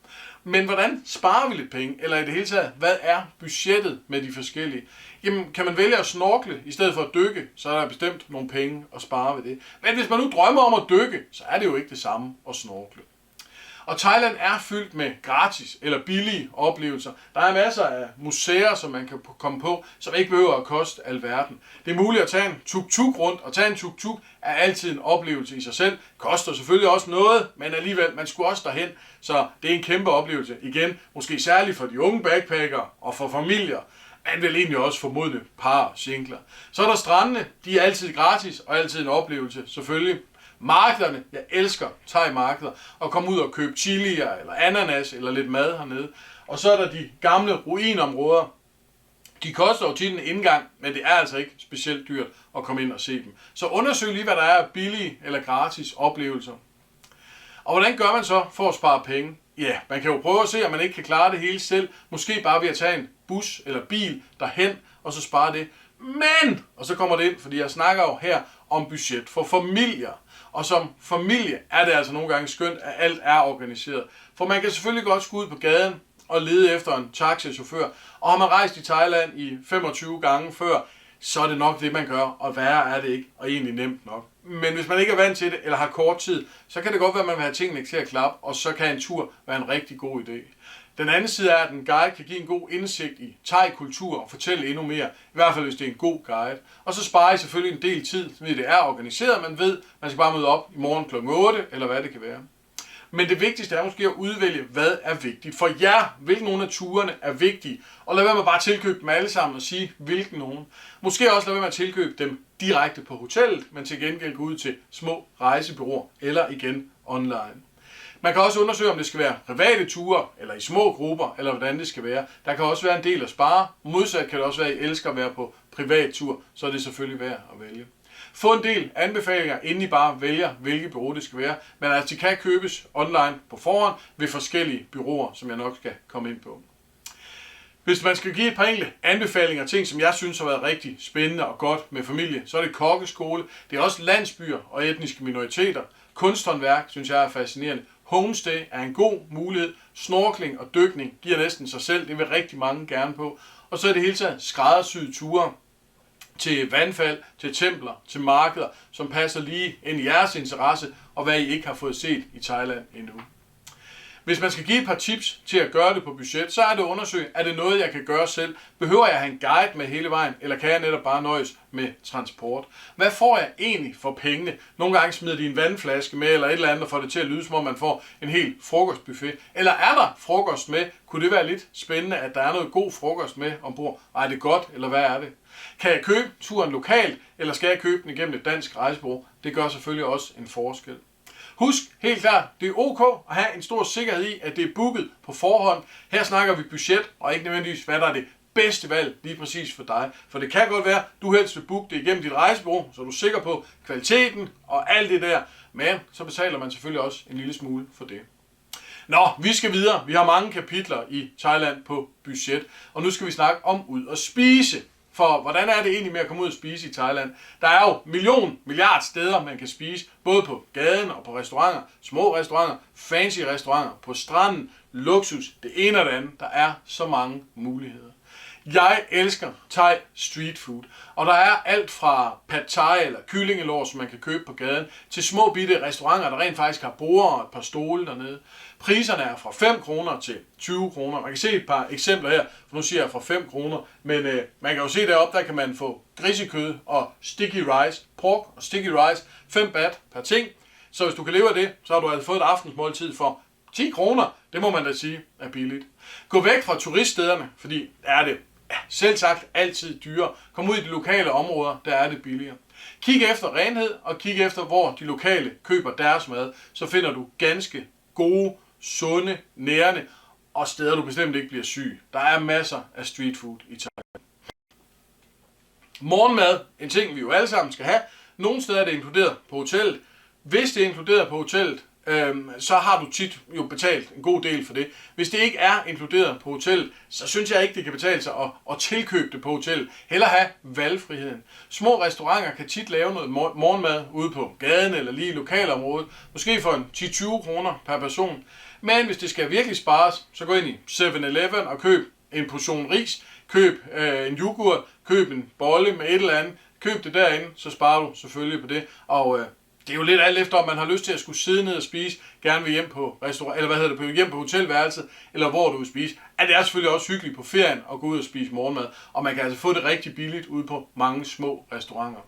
Men hvordan sparer vi lidt penge? Eller i det hele taget, hvad er budgettet med de forskellige? Jamen, kan man vælge at snorkle i stedet for at dykke, så er der bestemt nogle penge at spare ved det. Men hvis man nu drømmer om at dykke, så er det jo ikke det samme at snorkle. Og Thailand er fyldt med gratis eller billige oplevelser. Der er masser af museer, som man kan komme på, som ikke behøver at koste alverden. Det er muligt at tage en tuk-tuk rundt, og tage en tuk-tuk er altid en oplevelse i sig selv. Koster selvfølgelig også noget, men alligevel, man skulle også derhen, så det er en kæmpe oplevelse. Igen, måske særligt for de unge backpackere og for familier, men vel egentlig også for modne par og singler. Så er der strandene, de er altid gratis og altid en oplevelse, selvfølgelig. Markederne, jeg elsker thai-markeder, og komme ud og købe chilier, eller ananas, eller lidt mad hernede. Og så er der de gamle ruinområder. De koster jo tit en indgang, men det er altså ikke specielt dyrt at komme ind og se dem. Så undersøg lige, hvad der er af billige eller gratis oplevelser. Og hvordan gør man så for at spare penge? ja, man kan jo prøve at se, om man ikke kan klare det hele selv. Måske bare ved at tage en bus eller bil derhen, og så spare det. Men, og så kommer det ind, fordi jeg snakker jo her om budget for familier. Og som familie er det altså nogle gange skønt, at alt er organiseret. For man kan selvfølgelig godt skulle ud på gaden og lede efter en taxichauffør. Og har man rejst i Thailand i 25 gange før, så er det nok det, man gør, og værre er det ikke, og egentlig nemt nok. Men hvis man ikke er vant til det, eller har kort tid, så kan det godt være, at man vil have tingene til at klappe, og så kan en tur være en rigtig god idé. Den anden side er, at en guide kan give en god indsigt i thai-kultur og fortælle endnu mere, i hvert fald hvis det er en god guide. Og så sparer I selvfølgelig en del tid, fordi det er organiseret, man ved, man skal bare møde op i morgen kl. 8, eller hvad det kan være. Men det vigtigste er måske at udvælge, hvad er vigtigt for jer. Hvilke nogle af turene er vigtige. Og lad være med bare at tilkøbe dem alle sammen og sige, hvilken nogen. Måske også lad være med at tilkøbe dem direkte på hotellet, men til gengæld gå ud til små rejsebureauer eller igen online. Man kan også undersøge, om det skal være private ture, eller i små grupper, eller hvordan det skal være. Der kan også være en del at spare. Modsat kan det også være, at I elsker at være på privat tur, så er det selvfølgelig værd at vælge. Få en del anbefalinger, inden I bare vælger, hvilket bureau det skal være. Men altså, de kan købes online på forhånd ved forskellige bureauer, som jeg nok skal komme ind på. Hvis man skal give et par enkelte anbefalinger, ting som jeg synes har været rigtig spændende og godt med familie, så er det kokkeskole. Det er også landsbyer og etniske minoriteter. Kunsthåndværk synes jeg er fascinerende. Homestay er en god mulighed. Snorkling og dykning giver næsten sig selv. Det vil rigtig mange gerne på. Og så er det hele taget skræddersyede ture til vandfald, til templer, til markeder, som passer lige ind i jeres interesse, og hvad I ikke har fået set i Thailand endnu. Hvis man skal give et par tips til at gøre det på budget, så er det at undersøge, er det noget, jeg kan gøre selv? Behøver jeg have en guide med hele vejen, eller kan jeg netop bare nøjes med transport? Hvad får jeg egentlig for pengene? Nogle gange smider de en vandflaske med, eller et eller andet, og får det til at lyde, som om man får en hel frokostbuffet. Eller er der frokost med? Kunne det være lidt spændende, at der er noget god frokost med ombord? Er det godt, eller hvad er det? Kan jeg købe turen lokalt, eller skal jeg købe den igennem et dansk rejsebureau? Det gør selvfølgelig også en forskel. Husk helt klart, det er ok at have en stor sikkerhed i, at det er booket på forhånd. Her snakker vi budget, og ikke nødvendigvis, hvad der er det bedste valg lige præcis for dig. For det kan godt være, at du helst vil booke det igennem dit rejsebureau, så er du sikker på kvaliteten og alt det der. Men så betaler man selvfølgelig også en lille smule for det. Nå, vi skal videre. Vi har mange kapitler i Thailand på budget, og nu skal vi snakke om ud og spise. For hvordan er det egentlig med at komme ud og spise i Thailand? Der er jo milliard steder, man kan spise, både på gaden og på restauranter, små restauranter, fancy restauranter, på stranden, luksus, det ene og det andet. Der er så mange muligheder. Jeg elsker Thai street food, og der er alt fra pad thai eller kyllingelår, som man kan købe på gaden, til små bitte restauranter, der rent faktisk har borde og et par stole dernede. Priserne er fra 5 kroner til 20 kroner. Man kan se et par eksempler her, for nu siger jeg fra 5 kroner, men man kan jo se deroppe, der kan man få grisekød og sticky rice, pork og sticky rice, 5 baht per ting. Så hvis du kan leve af det, så har du altså fået et aftensmåltid for 10 kroner. Det må man da sige er billigt. Gå væk fra turiststederne, fordi er det selv sagt altid dyrere. Kom ud i de lokale områder, der er det billigere. Kig efter renhed, og kig efter, hvor de lokale køber deres mad. Så finder du ganske gode, sunde, nærende og steder, du bestemt ikke bliver syg. Der er masser af street food i Thailand. Morgenmad, en ting vi jo alle sammen skal have. Nogle steder er det inkluderet på hotellet. Hvis det er inkluderet på hotellet, så har du tit jo betalt en god del for det. Hvis det ikke er inkluderet på hotellet, så synes jeg ikke, det kan betale sig at tilkøbe det på hotellet. Hellere have valgfriheden. Små restauranter kan tit lave noget morgenmad ude på gaden eller lige i lokalområdet. Måske for en 10-20 kroner per person. Men hvis det skal virkelig spares, så gå ind i 7-Eleven og køb en portion ris. Køb en yoghurt. Køb en bolle med et eller andet. Køb det derinde, så sparer du selvfølgelig på det. Og det er jo lidt alt efter, om man har lyst til at skulle sidde ned og spise, gerne vil hjem på restaurant, eller hjem på hotelværelset, eller hvor du vil spise. At det er selvfølgelig også hyggeligt på ferien at gå ud og spise morgenmad, og man kan altså få det rigtig billigt ude på mange små restauranter.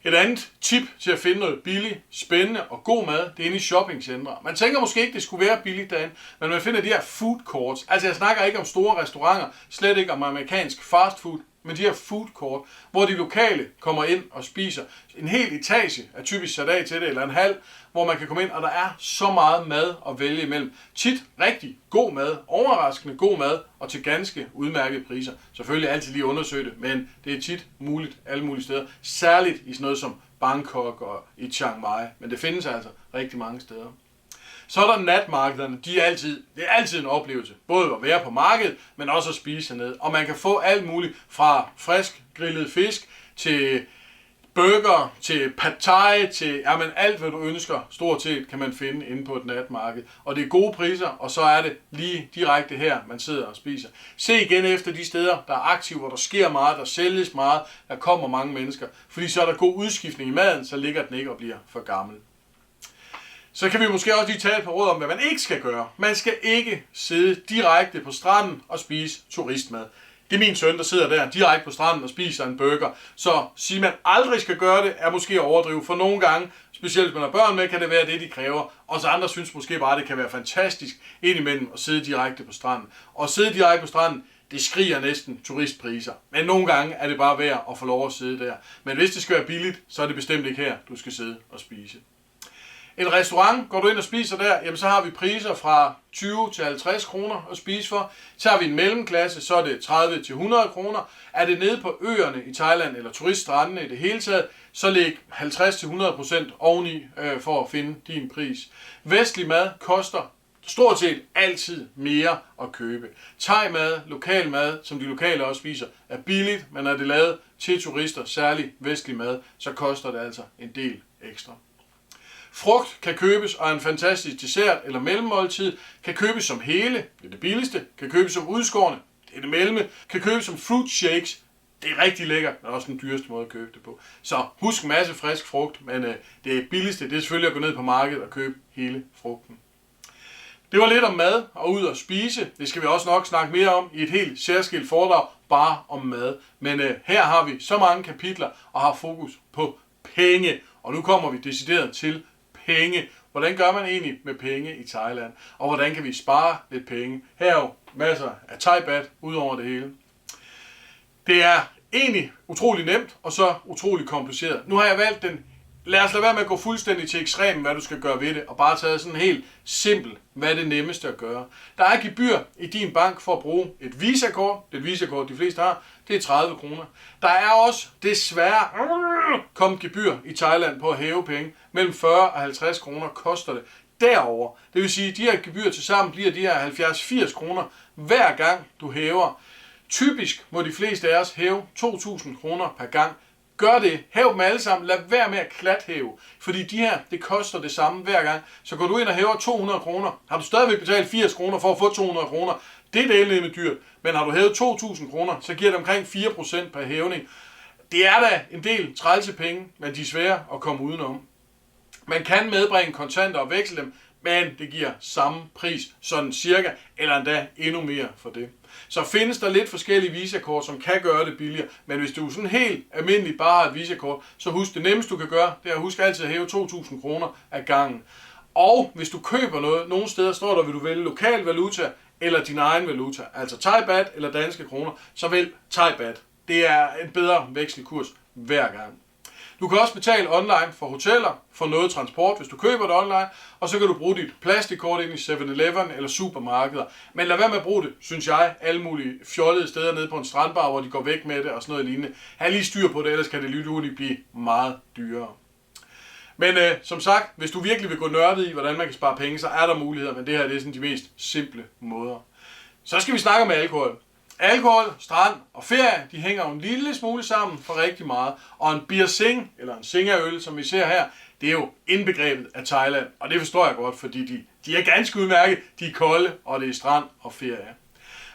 Et andet tip til at finde noget billigt, spændende og god mad, det er inde i shoppingcentre. Man tænker måske ikke, det skulle være billigt derinde, men man finder de her food courts. Altså jeg snakker ikke om store restauranter, slet ikke om amerikansk fast food, men de her food court, hvor de lokale kommer ind og spiser. En hel etage er typisk sat af til det, eller en halv, hvor man kan komme ind, og der er så meget mad at vælge imellem. Tit rigtig god mad, overraskende god mad, og til ganske udmærkede priser. Selvfølgelig altid lige undersøge det, men det er tit muligt alle mulige steder. Særligt i sådan noget som Bangkok og i Chiang Mai, men det findes altså rigtig mange steder. Så er der natmarkederne, det er altid en oplevelse. Både at være på markedet, men også at spise hernede. Og man kan få alt muligt fra frisk grillet fisk til burger, til pad thai, til alt hvad du ønsker, stort set kan man finde inde på et natmarked. Og det er gode priser, og så er det lige direkte her, man sidder og spiser. Se igen efter de steder, der er aktive, hvor der sker meget, der sælges meget, der kommer mange mennesker. Fordi så er der god udskiftning i maden, så ligger den ikke og bliver for gammel. Så kan vi måske også lige tage et par råd om, hvad man ikke skal gøre. Man skal ikke sidde direkte på stranden og spise turistmad. Det er min søn, der sidder der direkte på stranden og spiser en burger. Så sige, man aldrig skal gøre det, er måske at overdrive. For nogle gange, specielt hvis man har børn med, kan det være det, de kræver. Og så andre synes måske bare, det kan være fantastisk indimellem at sidde direkte på stranden. Og sidde direkte på stranden, det skriger næsten turistpriser. Men nogle gange er det bare værd at få lov at sidde der. Men hvis det skal være billigt, så er det bestemt ikke her, du skal sidde og spise. En restaurant, går du ind og spiser der, jamen så har vi priser fra 20 til 50 kroner at spise for. Så har vi en mellemklasse, så er det 30 til 100 kroner. Er det nede på øerne i Thailand eller turiststrandene i det hele taget, så læg 50 til 100% oveni for at finde din pris. Vestlig mad koster stort set altid mere at købe. Thai-mad, lokal mad, som de lokale også spiser, er billigt, men er det lavet til turister, særligt vestlig mad, så koster det altså en del ekstra. Frugt kan købes, og en fantastisk dessert eller mellemmåltid kan købes som hele, det er det billigste, kan købes som udskårne, det er det mellemme, kan købes som fruit shakes, det er rigtig lækkert, men også den dyreste måde at købe det på. Så husk en masse frisk frugt, men det billigste, det er selvfølgelig at gå ned på markedet og købe hele frugten. Det var lidt om mad og ud og spise. Det skal vi også nok snakke mere om i et helt særskilt foredrag, bare om mad. Men her har vi så mange kapitler og har fokus på penge. Og nu kommer vi decideret til penge. Hvordan gør man egentlig med penge i Thailand? Og hvordan kan vi spare lidt penge? Her er jo masser af thai-baht ud over det hele. Det er egentlig utrolig nemt og så utrolig kompliceret. Nu har jeg valgt den. Lad os lade være med at gå fuldstændig til ekstremen, hvad du skal gøre ved det, og bare tage sådan helt simpelt, hvad er det nemmeste at gøre. Der er gebyr i din bank for at bruge et Visa-kort. Det er et Visa-kort, de fleste har. Det er 30 kroner. Der er også desværre kommet gebyr i Thailand på at hæve penge. Mellem 40 og 50 kroner koster det derover. Det vil sige, at de her gebyr til sammen bliver de her 70-80 kroner hver gang du hæver. Typisk må de fleste af os hæve 2.000 kroner per gang. Gør det. Hæv dem alle sammen. Lad være med at klathæve. Fordi de her, det koster det samme hver gang. Så går du ind og hæver 200 kroner. Har du stadigvæk betalt 80 kroner for at få 200 kroner? Det er det med dyrt. Men har du hævet 2.000 kroner, så giver det omkring 4% per hævning. Det er da en del trælse penge, men de er svære at komme udenom. Man kan medbringe kontanter og veksle dem, men det giver samme pris, sådan cirka, eller endda endnu mere for det. Så findes der lidt forskellige Visa-kort, som kan gøre det billigere, men hvis du sådan helt almindeligt bare har et Visa-kort, så husk det nemmeste du kan gøre, det er at huske altid at hæve 2.000 kroner ad gangen. Og hvis du køber noget, nogle steder står der, vil du vælge lokal valuta eller din egen valuta, altså Thai-baht eller danske kroner, så vælg Thai-baht. Det er en bedre vekselkurs hver gang. Du kan også betale online for hoteller, for noget transport, hvis du køber det online, og så kan du bruge dit plastikkort ind i 7-Eleven eller supermarkeder. Men lad være med at bruge det, synes jeg, alle mulige fjollede steder nede på en strandbar, hvor de går væk med det og sådan noget lignende. Ha' lige styr på det, ellers kan det lynhurtigt blive meget dyrere. Men som sagt, hvis du virkelig vil gå nørdet i, hvordan man kan spare penge, så er der muligheder, men det her det er sådan de mest simple måder. Så skal vi snakke om alkohol. Alkohol, strand og ferie, de hænger jo en lille smule sammen for rigtig meget. Og en beer sing, eller en singerøl, som vi ser her, det er jo indbegrebet af Thailand. Og det forstår jeg godt, fordi de er ganske udmærket. De er kolde, og det er strand og ferie.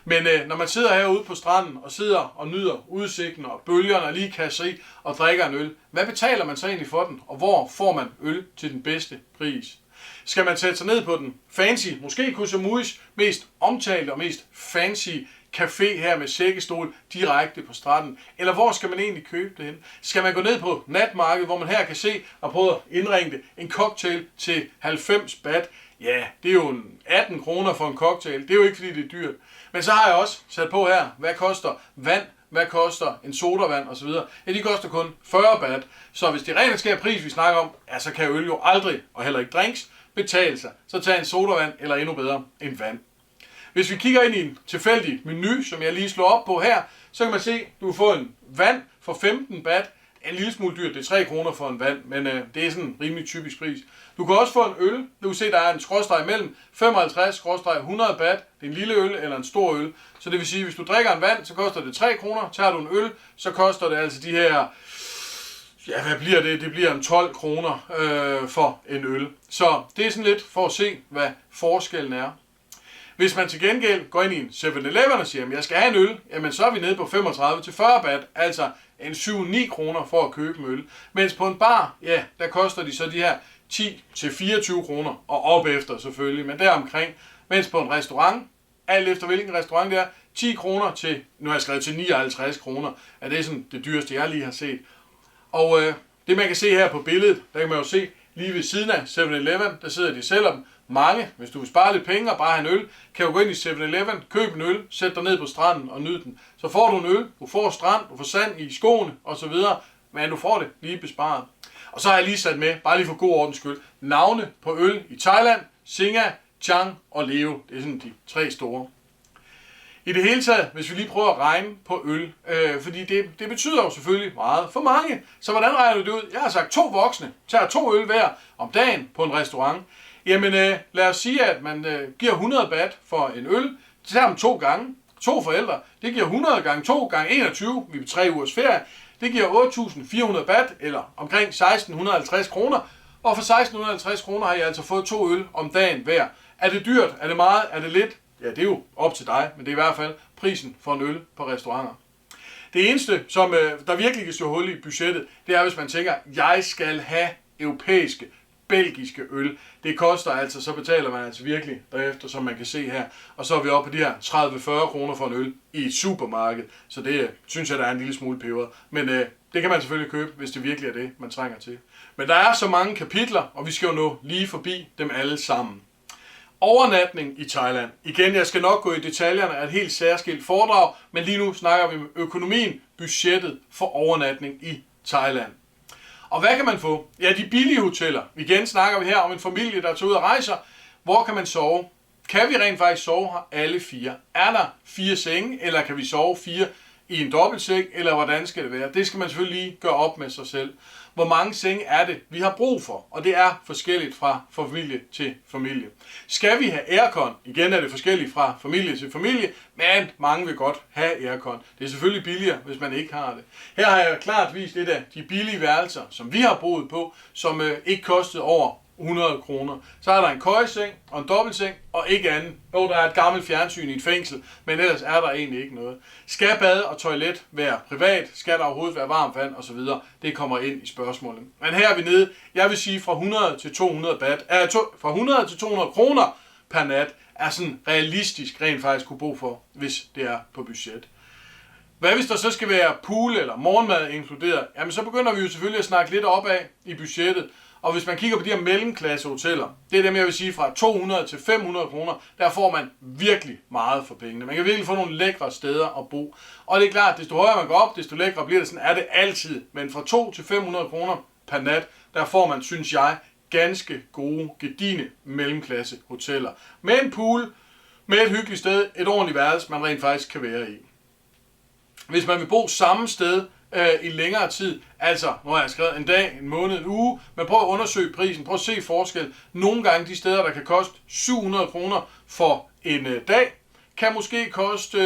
Men når man sidder herude på stranden og sidder og nyder udsigten og bølgerne og lige kaster i og drikker en øl, hvad betaler man så egentlig for den? Og hvor får man øl til den bedste pris? Skal man sætte sig ned på den fancy, måske Koh Samui's mest omtalte og mest fancy café her med sækkestol direkte på stranden? Eller hvor skal man egentlig købe det hen? Skal man gå ned på natmarkedet, hvor man her kan se og prøve at indringe det? En cocktail til 90 baht. Ja, det er jo 18 kroner for en cocktail. Det er jo ikke fordi det er dyrt. Men så har jeg også sat på her, hvad koster vand? Hvad koster en sodavand osv.? Ja, de koster kun 40 baht. Så hvis det rent skær pris, vi snakker om, ja, så kan øl jo aldrig, og heller ikke drinks, betale sig. Så tag en sodavand, eller endnu bedre, en vand. Hvis vi kigger ind i en tilfældig menu, som jeg lige slår op på her, så kan man se, at du får en vand for 15 baht. en lille smule dyrt. Det er 3 kroner for en vand, men det er sådan en rimelig typisk pris. Du kan også få en øl. Du kan se, der er en skråstreg imellem 55-100 baht. Det er en lille øl eller en stor øl. Så det vil sige, hvis du drikker en vand, så koster det 3 kroner. Tager du en øl, så koster det altså de her... Ja, hvad bliver det? Det bliver en 12 kroner for en øl. Så det er sådan lidt for at se, hvad forskellen er. Hvis man til gengæld går ind i en 7-Eleven og siger, at jeg skal have en øl, jamen så er vi nede på 35-40 baht, altså en 7-9 kroner for at købe en øl. Mens på en bar, ja, der koster de så de her 10-24 kroner, og op efter selvfølgelig, men deromkring. Mens på en restaurant, alt efter hvilken restaurant det er, 10 kroner til, nu har jeg skrevet til 59 kroner, er det sådan det dyreste, jeg lige har set. Og det man kan se her på billedet, der kan man jo se lige ved siden af 7-Eleven, der sidder de sælger dem. Mange, hvis du vil spare lidt penge og bare have en øl, kan jo gå ind i 7-Eleven, købe en øl, sætte dig ned på stranden og nyde den. Så får du en øl, du får strand, du får sand i skoene osv., men du får det lige besparet. Og så har jeg lige sat med, bare lige for god ordens skyld, navne på øl i Thailand, Singa, Chang og Leo. Det er sådan de 3 store. I det hele taget, hvis vi lige prøver at regne på øl, fordi det betyder jo selvfølgelig meget for mange. Så hvordan regner du det ud? Jeg har sagt 2 voksne tager 2 øl hver om dagen på en restaurant. Jamen lad os sige, at man giver 100 baht for en øl. Det tager dem 2 gange. 2 forældre. Det giver 100 gange 2 gange 21. Vi er på 3 ugers ferie. Det giver 8.400 baht, eller omkring 1.650 kroner. Og for 1.650 kroner har I altså fået 2 øl om dagen hver. Er det dyrt? Er det meget? Er det lidt? Ja, det er jo op til dig, men det er i hvert fald prisen for en øl på restauranter. Det eneste, som der virkelig kan slå hul i budgettet, det er, hvis man tænker, jeg skal have europæiske, belgiske øl. Det koster altså, så betaler man altså virkelig derefter, som man kan se her. Og så er vi oppe på de her 30-40 kroner for en øl i et supermarked. Så det synes jeg, der er en lille smule peber. Men det kan man selvfølgelig købe, hvis det virkelig er det, man trænger til. Men der er så mange kapitler, og vi skal jo nå lige forbi dem alle sammen. Overnatning i Thailand. Igen, jeg skal nok gå i detaljerne af et helt særskilt foredrag, men lige nu snakker vi om økonomien, budgettet for overnatning i Thailand. Og hvad kan man få? Ja, de billige hoteller. Igen snakker vi her om en familie, der tager ud og rejser. Hvor kan man sove? Kan vi rent faktisk sove her alle 4? Er der 4 senge, eller kan vi sove 4 i en dobbeltseng, eller hvordan skal det være? Det skal man selvfølgelig lige gøre op med sig selv. Hvor mange senge er det, vi har brug for? Og det er forskelligt fra familie til familie. Skal vi have aircon? Igen er det forskelligt fra familie til familie, men mange vil godt have aircon. Det er selvfølgelig billigere, hvis man ikke har det. Her har jeg klart vist et af de billige værelser, som vi har boet på, som ikke kostede over 100 kroner. Så er der en køjeseng og en dobbeltseng og ikke andet. Jo, der er et gammelt fjernsyn i et fængsel, men ellers er der egentlig ikke noget. Skal bad og toilet være privat? Skal der overhovedet være varmt vand osv.? Det kommer ind i spørgsmålet. Men her er vi nede, jeg vil sige fra 100 til 200 baht, fra 100 til 200 kroner per nat er sådan realistisk rent faktisk kunne bo for, hvis det er på budget. Hvad hvis der så skal være pool eller morgenmad inkluderet? Jamen så begynder vi jo selvfølgelig at snakke lidt opad i budgettet. Og hvis man kigger på de her mellemklasse hoteller, det er dem, jeg vil sige, fra 200 til 500 kroner, der får man virkelig meget for pengene. Man kan virkelig få nogle lækre steder at bo. Og det er klart, desto højere man går op, desto lækre bliver det. Sådan er det altid. Men fra 200 til 500 kroner per nat, der får man, synes jeg, ganske gode, gedigne mellemklasse hoteller. Med en pool, med et hyggeligt sted, et ordentligt værelse, man rent faktisk kan være i. Hvis man vil bo samme sted i længere tid, altså, nu har jeg skrevet en dag, en måned, en uge, men prøv at undersøge prisen, prøv at se forskel. Nogle gange de steder, der kan koste 700 kroner for en dag, kan måske koste,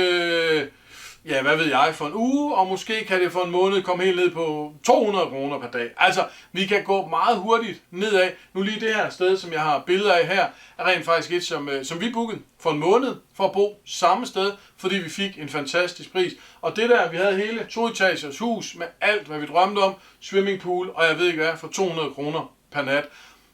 ja, hvad ved jeg, for en uge, og måske kan det for en måned komme helt ned på 200 kroner per dag. Altså, vi kan gå meget hurtigt nedad. Nu lige det her sted, som jeg har billeder af her, er rent faktisk et, som vi bookede for en måned for at bo samme sted, fordi vi fik en fantastisk pris. Og det der, vi havde hele 2-etagers hus med alt, hvad vi drømte om, swimmingpool, og jeg ved ikke hvad, for 200 kroner per nat.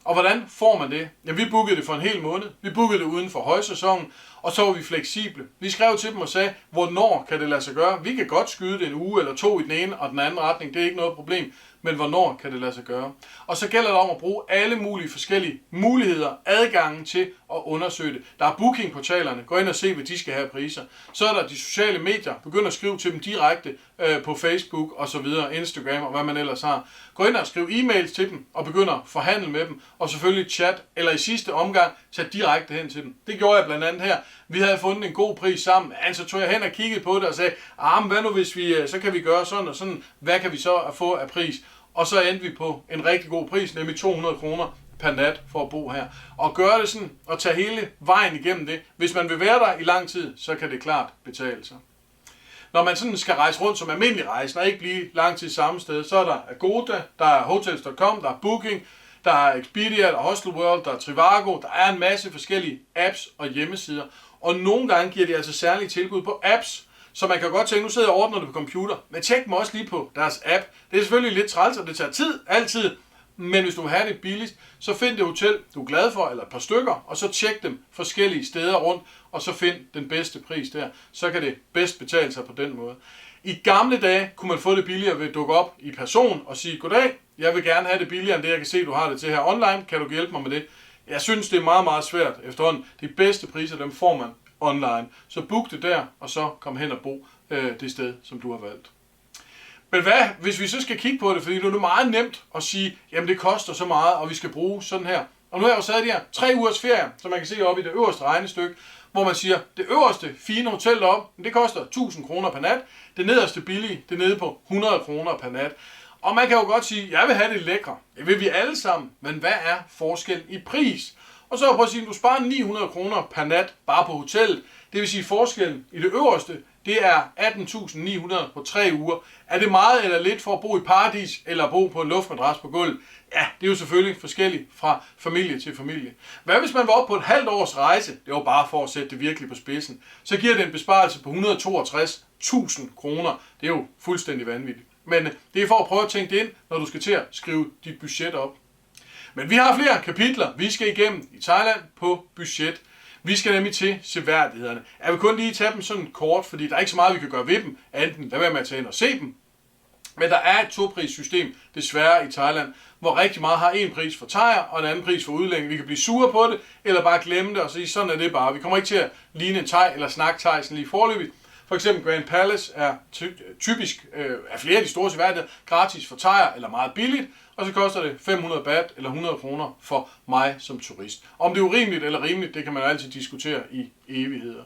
Og hvordan får man det? Ja, vi bookede det for en hel måned. Vi bookede det uden for højsæsonen, og så var vi fleksible. Vi skrev til dem og sagde, hvornår kan det lade sig gøre? Vi kan godt skyde det en uge eller 2 i den ene og den anden retning, det er ikke noget problem. Men hvornår kan det lade sig gøre? Og så gælder det om at bruge alle mulige forskellige muligheder, adgangen til at undersøge det. Der er bookingportalerne, gå ind og se, hvad de skal have priser. Så er der de sociale medier, begynd at skrive til dem direkte på Facebook og så videre, Instagram og hvad man ellers har. Gå ind og skriv e-mails til dem og begynd at forhandle med dem, og selvfølgelig chat, eller i sidste omgang, tage direkte hen til dem. Det gjorde jeg blandt andet her. vi havde fundet en god pris sammen. Så tog jeg hen og kiggede på det og sagde, men hvad nu hvis vi, så kan vi gøre sådan og sådan, hvad kan vi så få af pris? Og så endte vi på en rigtig god pris, nemlig 200 kroner per nat for at bo her. Og gøre det sådan, og tage hele vejen igennem det. Hvis man vil være der i lang tid, så kan det klart betale sig. Når man sådan skal rejse rundt som almindelig rejse, og ikke blive lang tid samme sted, så er der Agoda, der er Hotels.com, der er Booking, der er Expedia, der er Hostelworld, der er Trivago, der er en masse forskellige apps og hjemmesider. Og nogle gange giver de altså særlige tilbud på apps, så man kan godt tænke, nu sidder jeg og ordner det på computer, men tjek dem også lige på deres app. Det er selvfølgelig lidt træls, og det tager tid, altid. Men hvis du vil have det billigst, så find det hotel, du er glad for, eller et par stykker, og så tjek dem forskellige steder rundt, og så find den bedste pris der. Så kan det bedst betale sig på den måde. I gamle dage kunne man få det billigere ved at dukke op i person og sige, goddag, jeg vil gerne have det billigere end det, jeg kan se, du har det til her online. Kan du hjælpe mig med det? Jeg synes, det er meget, meget svært efterhånden. De bedste priser, dem får man online. Så book det der, og så kom hen og bo det sted, som du har valgt. Men hvad, hvis vi så skal kigge på det, fordi det er meget nemt at sige, jamen det koster så meget, og vi skal bruge sådan her. Og nu har jeg jo sat de her 3 ugers ferie, som man kan se oppe i det øverste regnestykke, hvor man siger, det øverste fine hotel deroppe, det koster 1000 kroner per nat. Det nederste billige, det er nede på 100 kroner per nat. Og man kan jo godt sige, jeg vil have det lækre. Det vil vi alle sammen, men hvad er forskellen i pris? Og så prøv at sige, at du sparer 900 kroner per nat bare på hotellet. Det vil sige, forskellen i det øverste, det er 18.900 på 3 uger. Er det meget eller lidt for at bo i paradis, eller bo på en luftmadras på gulvet? Ja, det er jo selvfølgelig forskelligt fra familie til familie. Hvad hvis man var oppe på et halvt års rejse? Det var bare for at sætte det virkelig på spidsen. Så giver det en besparelse på 162.000 kroner. Det er jo fuldstændig vanvittigt. Men det er for at prøve at tænke det ind, når du skal til at skrive dit budget op. Men vi har flere kapitler, vi skal igennem i Thailand på budget. Vi skal nemlig til seværdighederne. Jeg vil kun lige tage dem sådan kort, fordi der er ikke så meget, vi kan gøre ved dem, enten lad være med at tage ind og se dem. Men der er et toprissystem, desværre i Thailand, hvor rigtig meget har en pris for thaier og en anden pris for udlændinge. Vi kan blive sure på det, eller bare glemme det og sige, sådan er det bare. Vi kommer ikke til at ligne en thai eller snakke thai sådan lige forløbigt. For eksempel Grand Palace er typisk af flere af de store seværdigheder gratis for thaier eller meget billigt, og så koster det 500 baht eller 100 kroner for mig som turist. Om det er urimeligt eller rimeligt, det kan man altid diskutere i evigheder.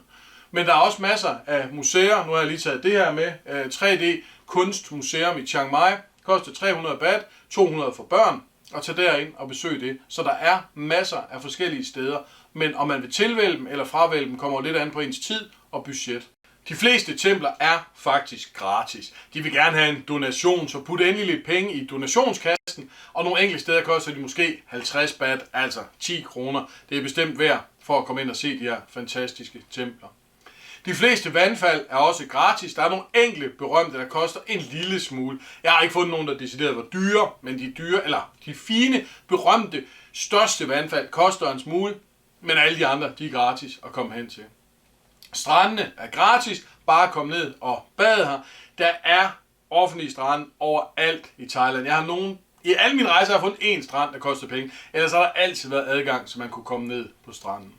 Men der er også masser af museer. Nu har jeg lige taget det her med. 3D Kunstmuseum i Chiang Mai koster 300 baht, 200 for børn, og tage derind og besøge det. Så der er masser af forskellige steder, men om man vil tilvælge dem eller fravælge dem, kommer lidt an på ens tid og budget. De fleste templer er faktisk gratis. De vil gerne have en donation, så put endelig lidt penge i donationskassen, og nogle enkelte steder koster de måske 50 baht, altså 10 kroner. Det er bestemt værd for at komme ind og se de her fantastiske templer. De fleste vandfald er også gratis. Der er nogle enkelte berømte, der koster en lille smule. Jeg har ikke fundet nogen, der decideret var dyre, men de dyre, eller de fine, berømte, største vandfald koster en smule, men alle de andre, de er gratis at komme hen til. Strandene er gratis, bare kom ned og bad her. Der er offentlige strande overalt i Thailand. I alle mine rejser har jeg fundet én strand, der koster penge. Ellers har der altid været adgang, så man kunne komme ned på stranden.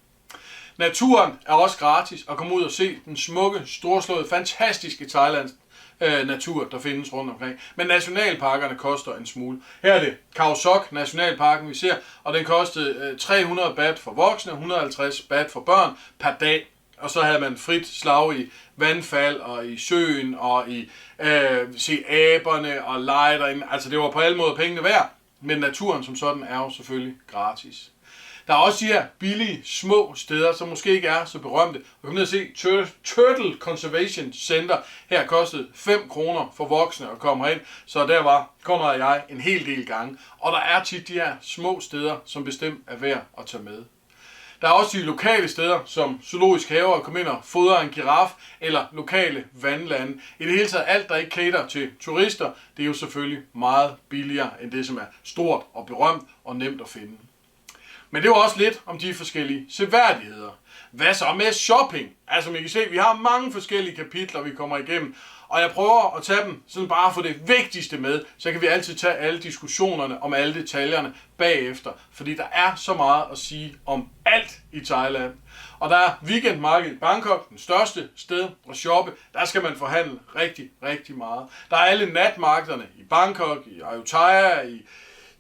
Naturen er også gratis at komme ud og se den smukke, storslåede, fantastiske Thailands natur, der findes rundt omkring. Men nationalparkerne koster en smule. Her er det Khao Sok nationalparken, vi ser, og den kostede 300 baht for voksne, 150 baht for børn per dag. Og så havde man frit slag i vandfald og i søen og i se aberne og lege derinde. Altså det var på alle måder pengene værd, men naturen som sådan er jo selvfølgelig gratis. Der er også de her billige, små steder, som måske ikke er så berømte. Vi kan ned og se Turtle Conservation Center. Her kostede 5 kroner for voksne at komme herind, så der var Conrad og jeg en hel del gange. Og der er tit de her små steder, som bestemt er værd at tage med. Der er også de lokale steder, som zoologisk have og komme ind og fodre en giraf, eller lokale vandlande. I det hele taget alt, der ikke cater til turister, det er jo selvfølgelig meget billigere end det, som er stort og berømt og nemt at finde. Men det var også lidt om de forskellige seværdigheder. Hvad så med shopping? Altså, som I kan se, vi har mange forskellige kapitler, vi kommer igennem. Og jeg prøver at tage dem sådan bare for det vigtigste med, så kan vi altid tage alle diskussionerne om alle detaljerne bagefter. Fordi der er så meget at sige om alt i Thailand. Og der er weekendmarkedet i Bangkok, den største sted at shoppe. Der skal man forhandle rigtig, rigtig meget. Der er alle natmarkederne i Bangkok, i Ayutthaya, i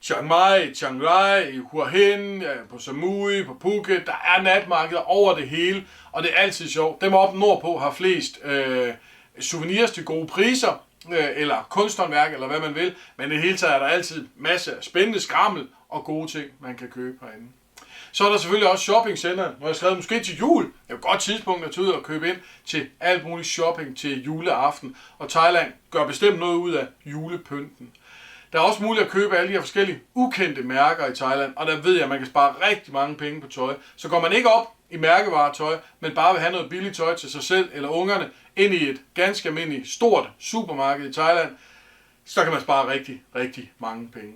Chiang Mai, Chiang Rai, i Hua Hin, på Samui, på Phuket. Der er natmarkeder over det hele, og det er altid sjovt. Dem oppe nordpå har flest souvenirs til gode priser, eller kunsthåndværk, eller hvad man vil. Men i det hele taget er der altid masser af spændende skrammel og gode ting, man kan købe herinde. Så er der selvfølgelig også shoppingcenter, når jeg skrev måske til jul. Det er jo et godt tidspunkt at tage ud og købe ind til alt muligt shopping til juleaften. Og Thailand gør bestemt noget ud af julepynten. Der er også muligt at købe alle de her forskellige ukendte mærker i Thailand, og der ved jeg, at man kan spare rigtig mange penge på tøj. Så går man ikke op i mærkevaretøj, men bare vil have noget billigt tøj til sig selv eller ungerne ind i et ganske almindeligt stort supermarked i Thailand, så kan man spare rigtig, rigtig mange penge.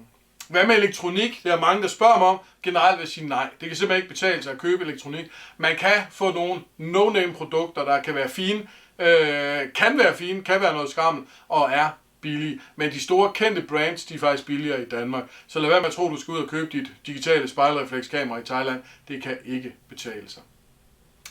Hvad med elektronik? Det er mange, der spørger mig om. Generelt vil jeg sige nej. Det kan simpelthen ikke betale sig at købe elektronik. Man kan få nogle no-name produkter, der kan være fine, kan være noget skrammel og er billige. Men de store kendte brands, de er faktisk billigere i Danmark. Så lad være med at tro, at du skal ud og købe dit digitale spejlreflekskamera i Thailand. Det kan ikke betale sig.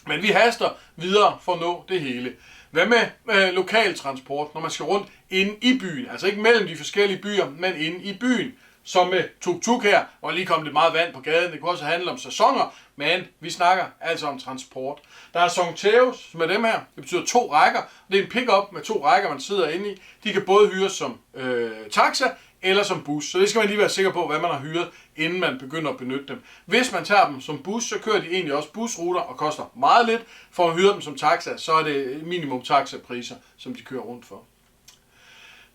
Men vi haster videre for at nå det hele. Hvad med lokal transport, når man skal rundt inde i byen? Altså ikke mellem de forskellige byer, men inde i byen. Som med tuk-tuk her, hvor lige kom lidt meget vand på gaden. Det kunne også handle om sæsoner, men vi snakker altså om transport. Der er Songtheos, som er dem her. Det betyder 2 rækker. Det er en pick-up med 2 rækker, man sidder inde i. De kan både hyres som taxa eller som bus. Så det skal man lige være sikker på, hvad man har hyret, inden man begynder at benytte dem. Hvis man tager dem som bus, så kører de egentlig også busruter og koster meget lidt. For at hyre dem som taxa, så er det minimum taxapriser, som de kører rundt for.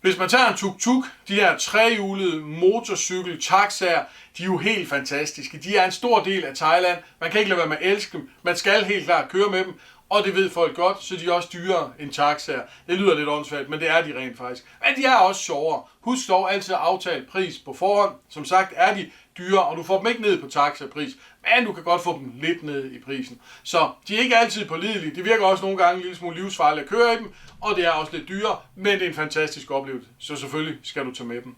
Hvis man tager en tuk-tuk, de her trehjulede motorcykel-taxaer, de er jo helt fantastiske. De er en stor del af Thailand. Man kan ikke lade være med at elske dem. Man skal helt klart køre med dem, og det ved folk godt, så de er også dyrere end taxaer. Det lyder lidt åndssvagt, men det er de rent faktisk. Men de er også sjovere. Husk dog altid at aftale pris på forhånd. Som sagt er de dyre, og du får dem ikke ned på taxapris, men du kan godt få dem lidt ned i prisen. Så de er ikke altid pålidelige. Det virker også nogle gange en lille smule livsfarligt at køre i dem, og det er også lidt dyre, men det er en fantastisk oplevelse, så selvfølgelig skal du tage med dem.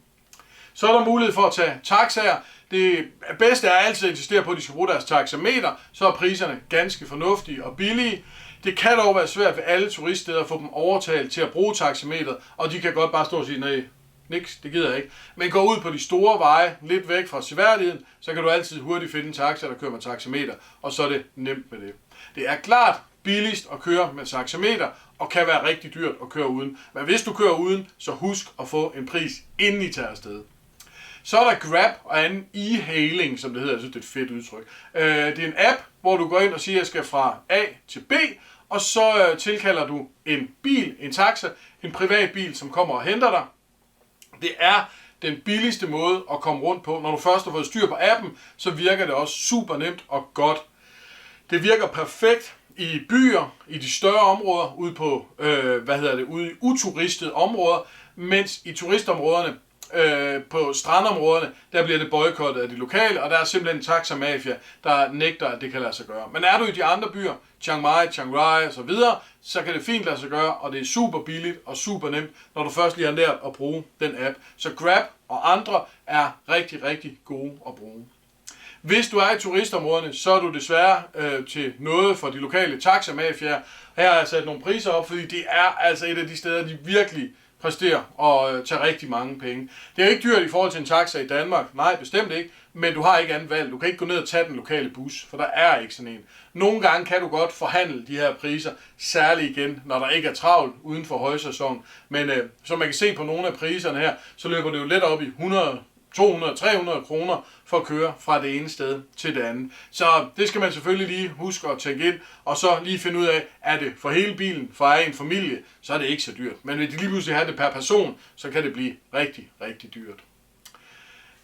Så er der mulighed for at tage taxaer. Det bedste er altid at insistere på, at de skal bruge deres taxameter, så er priserne ganske fornuftige og billige. Det kan dog være svært ved alle turiststeder at få dem overtalt til at bruge taxameteret, og de kan godt bare stå og sige, nej, niks, det gider jeg ikke. Men gå ud på de store veje, lidt væk fra seværdigheden, så kan du altid hurtigt finde en taxa, der kører med taxameter, og så er det nemt med det. Det er klart billigst at køre med taxameter, og kan være rigtig dyrt at køre uden. Men hvis du kører uden, så husk at få en pris, inden I tager afsted. Så er der Grab og anden e-hailing, som det hedder. Jeg synes, det er et fedt udtryk. Det er en app, hvor du går ind og siger, at jeg skal fra A til B, og så tilkalder du en bil, en taxa, en privat bil, som kommer og henter dig. Det er den billigste måde at komme rundt på. Når du først har fået styr på appen, så virker det også super nemt og godt. Det virker perfekt i byer, i de større områder, ude på ude i uturistede områder, mens i turistområderne, på strandområderne, der bliver det boykottet af de lokale, og der er simpelthen en taxamafia, der nægter, at det kan lade sig gøre. Men er du i de andre byer, Chiang Mai, Chiang Rai og så videre, så kan det fint lade sig gøre, og det er super billigt og super nemt, når du først lige har lært at bruge den app. Så Grab og andre er rigtig, rigtig gode at bruge. Hvis du er i turistområderne, så er du desværre til noget for de lokale taxamafiaer. Her har jeg sat nogle priser op, fordi det er altså et af de steder, de virkelig præsterer og tager rigtig mange penge. Det er ikke dyrt i forhold til en taxa i Danmark. Nej, bestemt ikke. Men du har ikke andet valg. Du kan ikke gå ned og tage den lokale bus, for der er ikke sådan en. Nogle gange kan du godt forhandle de her priser, særligt igen, når der ikke er travlt uden for højsæson. Men som man kan se på nogle af priserne her, så løber det jo let op i 100, 200, 300 kroner for at køre fra det ene sted til det andet. Så det skal man selvfølgelig lige huske at tænke ind, og så lige finde ud af, er det for hele bilen, for en familie, så er det ikke så dyrt. Men hvis de lige pludselig har det per person, så kan det blive rigtig, rigtig dyrt.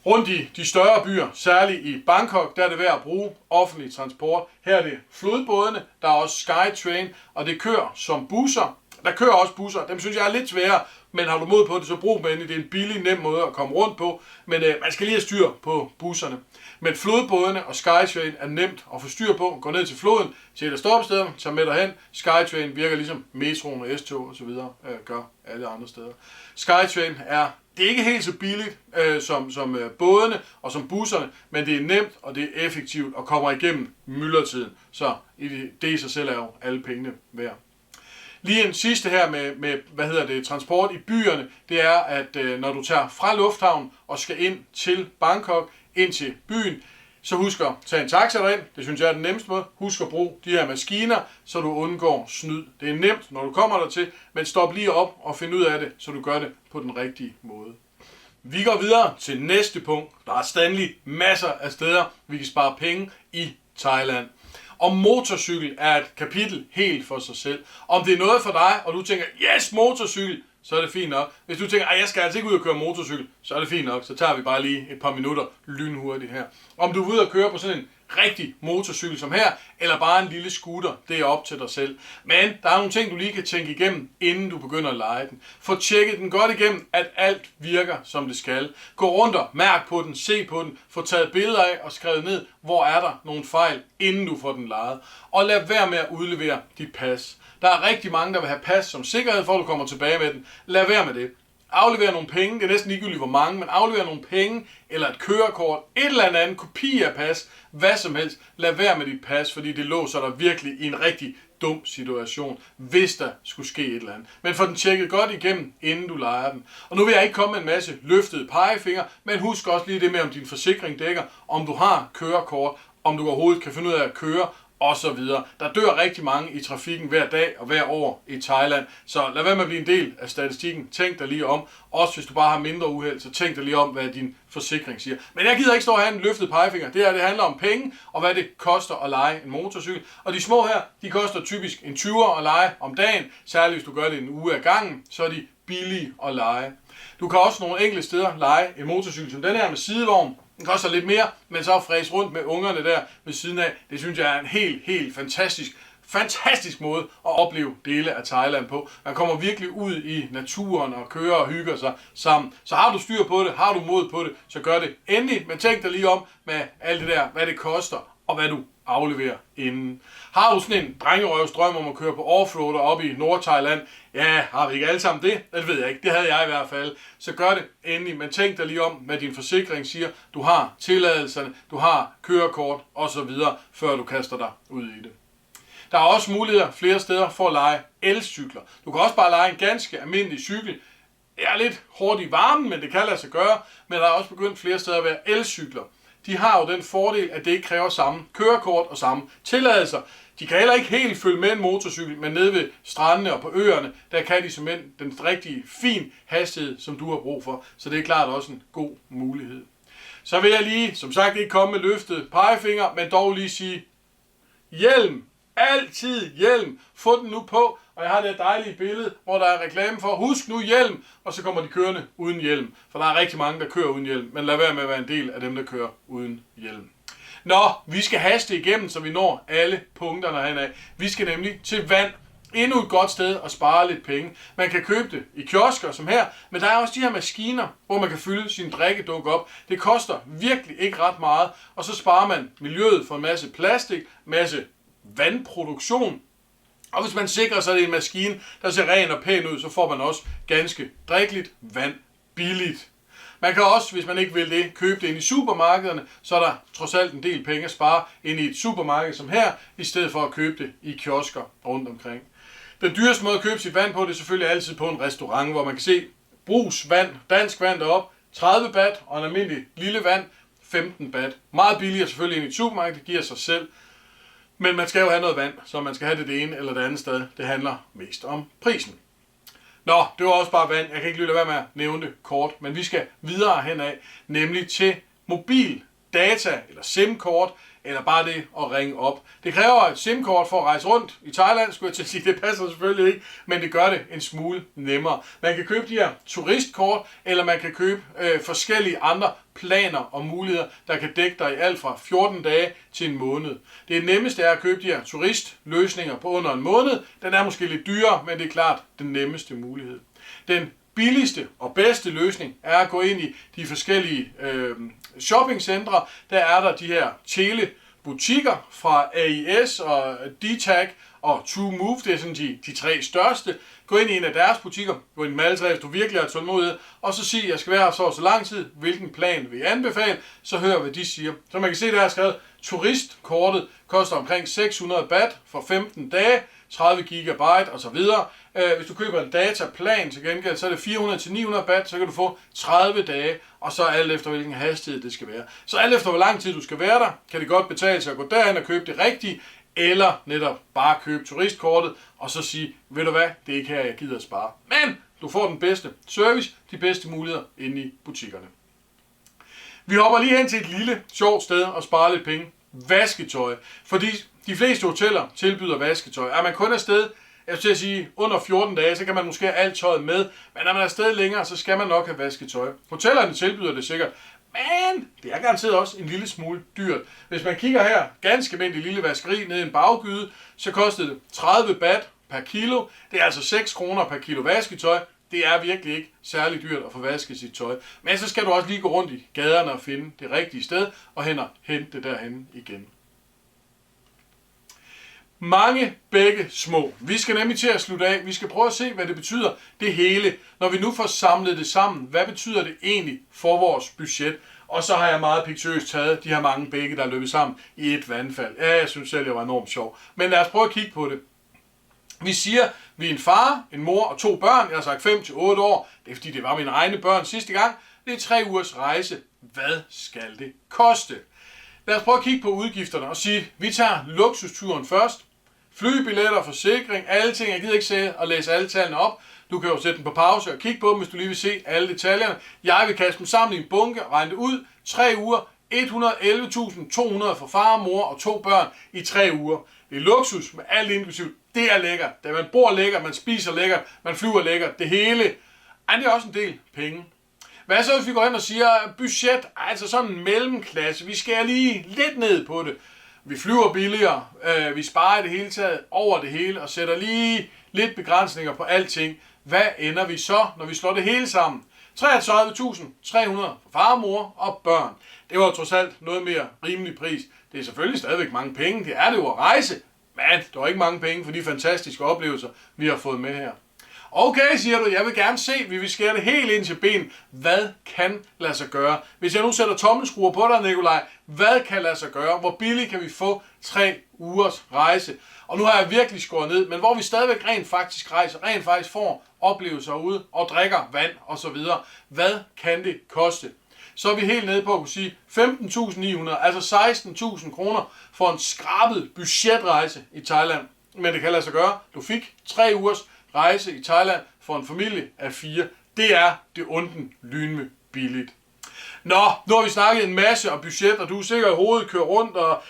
Rundt i de større byer, særligt i Bangkok, der er det værd at bruge offentlig transport. Her er det flodbådene, der er også Skytrain, og det kører som busser. Der kører også busser, dem synes jeg er lidt sværere, men har du mod på det, så brug dem endelig. Det er en billig, nem måde at komme rundt på, men man skal lige have styr på busserne. Men flodbådene og Skytrain er nemt at få styr på. Gå ned til floden, til et af stoppestederne, tager med derhen. Skytrain virker ligesom metroen og S-tog og så videre gør alle andre steder. Skytrain det er ikke helt så billigt som bådene og som busserne, men det er nemt og det er effektivt og kommer igennem myldretiden. Så det i sig selv er jo alle pengene værd. Lige en sidste her med transport i byerne, det er, at når du tager fra lufthavnen og skal ind til Bangkok, ind til byen, så husk at tage en taxa derind. Det synes jeg er den nemmeste måde. Husk at bruge de her maskiner, så du undgår snyd. Det er nemt, når du kommer dertil, men stop lige op og find ud af det, så du gør det på den rigtige måde. Vi går videre til næste punkt. Der er stadig masser af steder, vi kan spare penge i Thailand. Og motorcykel er et kapitel helt for sig selv. Om det er noget for dig, og du tænker, yes, motorcykel, så er det fint nok. Hvis du tænker, jeg skal altså ikke ud og køre motorcykel, så er det fint nok. Så tager vi bare lige et par minutter lynhurtigt her. Om du er ude og køre på sådan en rigtig motorcykel som her, eller bare en lille scooter, det er op til dig selv. Men der er nogle ting, du lige kan tænke igennem, inden du begynder at lege den. Få tjekket den godt igennem, at alt virker, som det skal. Gå rundt og mærk på den, se på den, få taget billeder af og skrevet ned, hvor er der nogle fejl, inden du får den lejet. Og lad være med at udlevere dit pas. Der er rigtig mange, der vil have pas som sikkerhed, for at du kommer tilbage med den. Lad være med det. Aflever nogle penge, det er næsten ligegyldigt hvor mange, men aflever nogle penge, eller et kørekort, et eller andet kopi af pas, hvad som helst. Lad være med dit pas, fordi det låser dig virkelig i en rigtig dum situation, hvis der skulle ske et eller andet. Men få den tjekket godt igennem, inden du lejer den. Og nu vil jeg ikke komme med en masse løftede pegefinger, men husk også lige det med, om din forsikring dækker, om du har kørekort, om du overhovedet kan finde ud af at køre, og så videre. Der dør rigtig mange i trafikken hver dag og hver år i Thailand, så lad være med at blive en del af statistikken. Tænk dig lige om, også hvis du bare har mindre uheld, så tænk dig lige om, hvad din forsikring siger. Men jeg gider ikke stå og have en løftet pegefinger. Det handler om penge, og hvad det koster at leje en motorcykel. Og de små her, de koster typisk en 20'er at leje om dagen, særligt hvis du gør det en uge ad gangen, så er de billige at leje. Du kan også nogle enkelte steder leje en motorcykel som den her med sidevogn. Den koster lidt mere, men så fræs rundt med ungerne der ved siden af. Det synes jeg er en helt fantastisk måde at opleve dele af Thailand på. Man kommer virkelig ud i naturen og kører og hygger sig sammen. Så har du styr på det, har du mod på det, så gør det endelig. Men tænk dig lige om med alt det der, hvad det koster og hvad du afleverer inden. Har du sådan en drengerøvsdrøm om at køre på offroader op i Nord-Thailand? Ja, har vi ikke alle sammen det? Det ved jeg ikke. Det havde jeg i hvert fald. Så gør det endelig. Men tænk dig lige om, hvad din forsikring siger. Du har tilladelserne, du har kørekort osv., før du kaster dig ud i det. Der er også muligheder flere steder for at leje elcykler. Du kan også bare leje en ganske almindelig cykel. Det er lidt hårdt i varmen, men det kan lade sig gøre. Men der er også begyndt flere steder at være elcykler. De har jo den fordel, at det ikke kræver samme kørekort og samme tilladelser. De kan heller ikke helt følge med en motorcykel, men nede ved strandene og på øerne, der kan de simpelthen den rigtige fin hastighed, som du har brug for. Så det er klart også en god mulighed. Så vil jeg lige, som sagt, ikke komme med løftet pegefinger, men dog lige sige hjelm. Altid hjelm. Få den nu på. Og jeg har det dejlige billede, hvor der er reklame for, husk nu hjelm, og så kommer de kørende uden hjelm. For der er rigtig mange, der kører uden hjelm, men lad være med at være en del af dem, der kører uden hjelm. Nå, vi skal haste igennem, så vi når alle punkterne henad. Vi skal nemlig til vand. Endnu et godt sted at spare lidt penge. Man kan købe det i kiosker som her, men der er også de her maskiner, hvor man kan fylde sin drikkedunk op. Det koster virkelig ikke ret meget, og så sparer man miljøet for en masse plastik, masse vandproduktion. Og hvis man sikrer sig, at det er en maskine, der ser ren og pæn ud, så får man også ganske drikkeligt vand billigt. Man kan også, hvis man ikke vil det, købe det ind i supermarkederne, så er der trods alt en del penge at spare ind i et supermarked som her, i stedet for at købe det i kiosker rundt omkring. Den dyreste måde at købe sit vand på, det er selvfølgelig altid på en restaurant, hvor man kan se brugsvand, dansk vand deroppe, 30 baht, og en almindelig lille vand, 15 baht. Meget billigere selvfølgelig end i et supermarked, det giver sig selv. Men man skal jo have noget vand, så man skal have det ene eller det andet sted. Det handler mest om prisen. Nå, det var også bare vand. Jeg kan ikke lade være med at nævne det kort, men vi skal videre henad, nemlig til mobil data eller SIM-kort, eller bare det at ringe op. Det kræver et SIM-kort for at rejse rundt i Thailand, skulle jeg til at sige. Det passer selvfølgelig ikke, men det gør det en smule nemmere. Man kan købe de her turistkort, eller man kan købe forskellige andre planer og muligheder, der kan dække dig i alt fra 14 dage til en måned. Det nemmeste er at købe de her turistløsninger på under en måned. Den er måske lidt dyrere, men det er klart den nemmeste mulighed. Den billigste og bedste løsning er at gå ind i de forskellige shoppingcentre. Der er der de her telebutikker fra AIS og DTAG og True Move. Det er sådan de tre største. Gå ind i en af deres butikker, gå ind i alle tre, hvis du virkelig har tålmodighed, og så sig, at jeg skal være her så lang tid, hvilken plan vil jeg anbefale, så hør, hvad de siger. Så man kan se, der er skrevet, turistkortet koster omkring 600 baht for 15 dage, 30 gigabyte osv. Hvis du køber en dataplan til gengæld, så er det 400-900 bat, så kan du få 30 dage, og så alt efter hvilken hastighed det skal være. Så alt efter hvor lang tid du skal være der, kan det godt betale sig at gå derhen og købe det rigtige, eller netop bare købe turistkortet, og så sige, ved du hvad, det er ikke her, jeg gider at spare. Men du får den bedste service, de bedste muligheder inde i butikkerne. Vi hopper lige hen til et lille, sjovt sted og sparer lidt penge. Vasketøj. Fordi de fleste hoteller tilbyder vasketøj. Er man kun afsted, jeg vil sige, under 14 dage, så kan man måske have alt tøjet med. Men når man er afsted længere, så skal man nok have vasketøj. Hotellerne tilbyder det sikkert. Men det er garanteret også en lille smule dyrt. Hvis man kigger her, ganske almindelig lille vaskeri nede i en baggyde, så koster det 30 bat per kilo. Det er altså 6 kroner per kilo vasketøj. Det er virkelig ikke særlig dyrt at få vasket sit tøj. Men så skal du også lige gå rundt i gaderne og finde det rigtige sted, og hente det derhen igen. Mange bække små. Vi skal nemlig til at slutte af. Vi skal prøve at se, hvad det betyder, det hele. Når vi nu får samlet det sammen, hvad betyder det egentlig for vores budget? Og så har jeg meget piktuøst taget de her mange bække, der er løbet sammen i et vandfald. Ja, jeg synes selv, det var enormt sjovt. Men lad os prøve at kigge på det. Vi siger, vi er en far, en mor og 2 børn. Jeg har sagt 5 til 8 år. Det er fordi, det var mine egne børn sidste gang. Det er 3 ugers rejse. Hvad skal det koste? Lad os prøve at kigge på udgifterne og sige, vi tager luksusturen først. Flybilletter, forsikring, alle ting. Jeg gider ikke se og læse alle tallene op. Du kan jo sætte den på pause og kigge på dem, hvis du lige vil se alle detaljerne. Jeg vil kaste dem sammen i en bunke og regne det ud. 3 uger, 111.200 for far, mor og 2 børn i 3 uger. Det er luksus med alt inklusivt. Det er lækkert. Da man bor lækkert, man spiser lækkert, man flyver lækkert. Det hele. Ej, det er også en del penge. Hvad så, hvis vi går hen og siger, budget, altså sådan en mellemklasse. Vi skærer lige lidt ned på det. Vi flyver billigere, vi sparer i det hele taget over det hele og sætter lige lidt begrænsninger på alting. Hvad ender vi så, når vi slår det hele sammen? 33.300 for far, mor og børn. Det var trods alt noget mere rimelig pris. Det er selvfølgelig stadigvæk mange penge, det er det jo at rejse, men der er ikke mange penge for de fantastiske oplevelser, vi har fået med her. Okay, siger du, jeg vil gerne se, vi vil skære det helt ind til ben. Hvad kan lade sig gøre? Hvis jeg nu sætter tommelskruer på dig, Nikolaj, hvad kan lade sig gøre? Hvor billigt kan vi få 3 ugers rejse? Og nu har jeg virkelig skåret ned, men hvor vi stadigvæk rent faktisk rejser, rent faktisk får oplevelser ude og drikker vand osv. Hvad kan det koste? Så er vi helt nede på at kunne sige 15.900, altså 16.000 kroner for en skrabet budgetrejse i Thailand. Men det kan lade sig gøre. Du fik 3 ugers rejse i Thailand for en familie af 4. Det er det unden lynme billigt. Nå, nu har vi snakket en masse om budget, og du er sikkert i hovedet kører rundt, og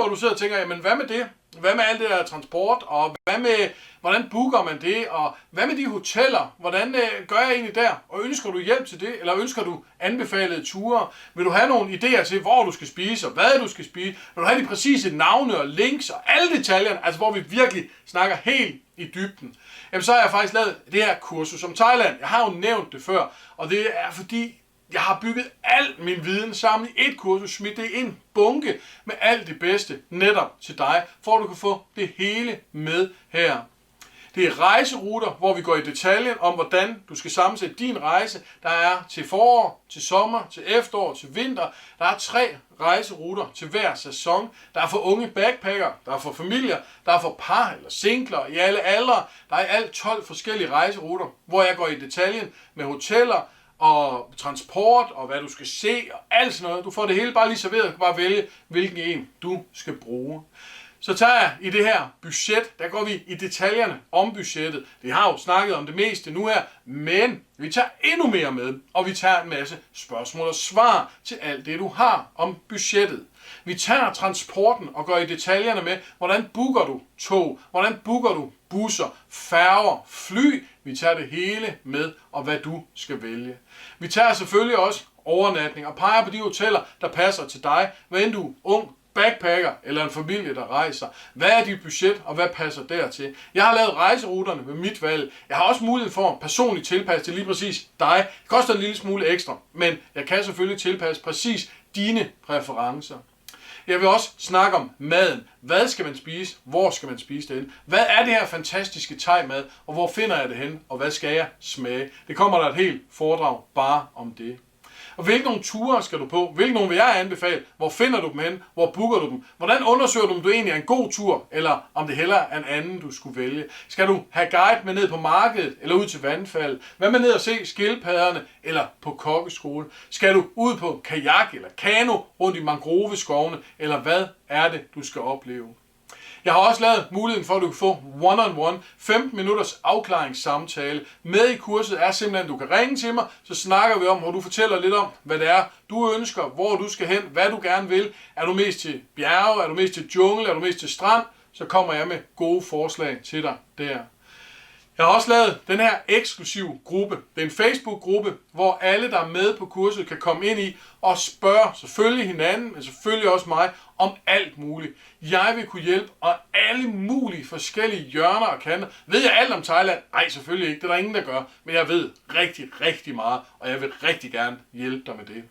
du sidder og tænker, jamen hvad med det? Hvad med alt det der transport, og hvad med, hvordan booker man det, og hvad med de hoteller? Hvordan gør jeg egentlig der? Og ønsker du hjælp til det, eller ønsker du anbefalede ture? Vil du have nogle idéer til, hvor du skal spise, og hvad du skal spise? Vil du have de præcise navne og links, og alle detaljerne, altså hvor vi virkelig snakker helt i dybden? Jamen så har jeg faktisk lavet det her kursus om Thailand. Jeg har jo nævnt det før, og det er fordi, jeg har bygget al min viden sammen i et kursus, smidt det i en bunke med alt det bedste netop til dig, for at du kan få det hele med her. Det er rejseruter, hvor vi går i detaljen om, hvordan du skal sammensætte din rejse. Der er til forår, til sommer, til efterår, til vinter. Der er 3 rejseruter til hver sæson. Der er for unge backpacker, der er for familier, der er for par eller singler i alle aldre. Der er i alt 12 forskellige rejseruter, hvor jeg går i detaljen med hoteller, og transport, og hvad du skal se, og alt sådan noget. Du får det hele bare lige serveret, du kan bare vælge, hvilken en du skal bruge. Så tager jeg i det her budget, der går vi i detaljerne om budgettet. Vi har jo snakket om det meste nu her, men vi tager endnu mere med, og vi tager en masse spørgsmål og svar til alt det, du har om budgettet. Vi tager transporten og går i detaljerne med, hvordan booker du tog, hvordan booker du busser, færger, fly. Vi tager det hele med, og hvad du skal vælge. Vi tager selvfølgelig også overnatning og peger på de hoteller, der passer til dig, hvad end du er ung, backpacker eller en familie, der rejser. Hvad er dit budget, og hvad passer dertil? Jeg har lavet rejseruterne med mit valg. Jeg har også mulighed for personligt tilpasse til lige præcis dig. Det koster en lille smule ekstra, men jeg kan selvfølgelig tilpasse præcis dine præferencer. Jeg vil også snakke om maden. Hvad skal man spise? Hvor skal man spise det hen? Hvad er det her fantastiske thai-mad, og hvor finder jeg det hen? Og hvad skal jeg smage? Det kommer der et helt foredrag bare om det. Og hvilke nogle ture skal du på? Hvilke nogle vil jeg anbefale? Hvor finder du dem hen? Hvor booker du dem? Hvordan undersøger du, om du egentlig er en god tur, eller om det hellere er en anden, du skulle vælge? Skal du have guide med ned på markedet, eller ud til vandfald? Hvad med ned og se skildpadderne, eller på kokkeskole? Skal du ud på kajak eller kano rundt i mangroveskovene, eller hvad er det, du skal opleve? Jeg har også lavet muligheden for, at du kan få one-on-one 15 minutters afklaringssamtale. Med i kurset er simpelthen, at du kan ringe til mig, så snakker vi om, hvor du fortæller lidt om, hvad det er, du ønsker, hvor du skal hen, hvad du gerne vil. Er du mest til bjerge, er du mest til jungle, er du mest til strand, så kommer jeg med gode forslag til dig der. Jeg har også lavet den her eksklusive gruppe. Det er en Facebook-gruppe, hvor alle, der er med på kurset, kan komme ind i og spørge selvfølgelig hinanden, men selvfølgelig også mig, om alt muligt. Jeg vil kunne hjælpe, og alle mulige forskellige hjørner og kanter. Ved jeg alt om Thailand? Nej, selvfølgelig ikke. Det er der ingen, der gør. Men jeg ved rigtig, rigtig meget, og jeg vil rigtig gerne hjælpe dig med det.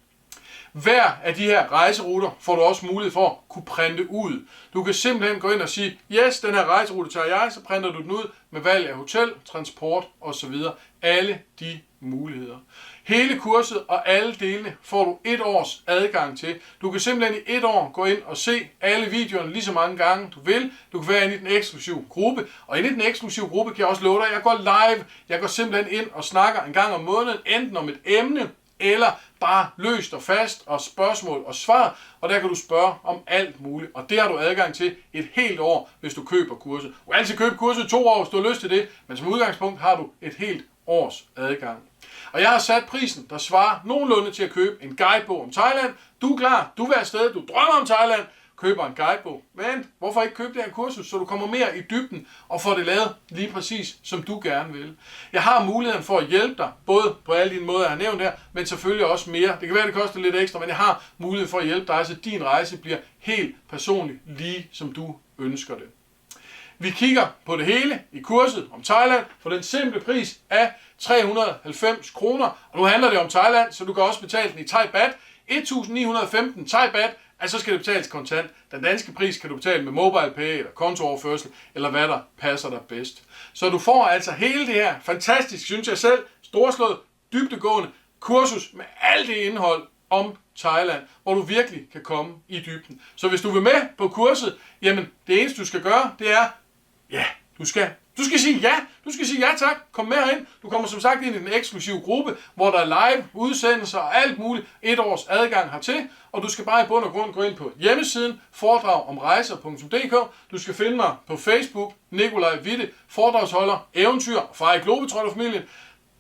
Hver af de her rejseruter får du også mulighed for at kunne printe ud. Du kan simpelthen gå ind og sige, yes, den her rejserute tager jeg, så printer du den ud med valg af hotel, transport osv. Alle de muligheder. Hele kurset og alle delene får du 1 års adgang til. Du kan simpelthen i 1 år gå ind og se alle videoerne lige så mange gange du vil. Du kan være inde i den eksklusive gruppe. Og inde i den eksklusive gruppe kan jeg også love dig, at jeg går live. Jeg går simpelthen ind og snakker en gang om måneden, enten om et emne, eller bare løst og fast og spørgsmål og svar, og der kan du spørge om alt muligt, og det har du adgang til et helt år, hvis du køber kurset. Du kan altid købe kurset i 2 år, hvis du har lyst til det, men som udgangspunkt har du et helt års adgang. Og jeg har sat prisen, der svarer nogenlunde til at købe en guidebog om Thailand. Du er klar, du vil afsted, du drømmer om Thailand, køber en guidebog. Men hvorfor ikke købe det her kursus, så du kommer mere i dybden og får det lavet lige præcis, som du gerne vil. Jeg har muligheden for at hjælpe dig, både på alle dine måder, jeg har nævnt her, men selvfølgelig også mere. Det kan være, det koster lidt ekstra, men jeg har muligheden for at hjælpe dig, så din rejse bliver helt personligt lige, som du ønsker det. Vi kigger på det hele i kurset om Thailand for den simple pris af 390 kroner. Og nu handler det om Thailand, så du kan også betale den i Thai Baht. 1915 Thai Baht, altså skal det betales kontant. Den danske pris kan du betale med MobilePay eller kontooverførsel, eller hvad der passer dig bedst. Så du får altså hele det her fantastisk, synes jeg selv, storslået, dybdegående kursus med alt det indhold om Thailand, hvor du virkelig kan komme i dybden. Så hvis du vil med på kurset, jamen det eneste du skal gøre, det er, ja, du skal sige ja. Du skal sige ja tak. Kom med herind. Du kommer som sagt ind i den eksklusive gruppe, hvor der er live udsendelser og alt muligt. 1 års adgang hertil. Og du skal bare i bund og grund gå ind på hjemmesiden foredragomrejser.dk. Du skal finde mig på Facebook, Nikolaj Witte, foredragsholder, eventyr fra i Globetrotterfamilien.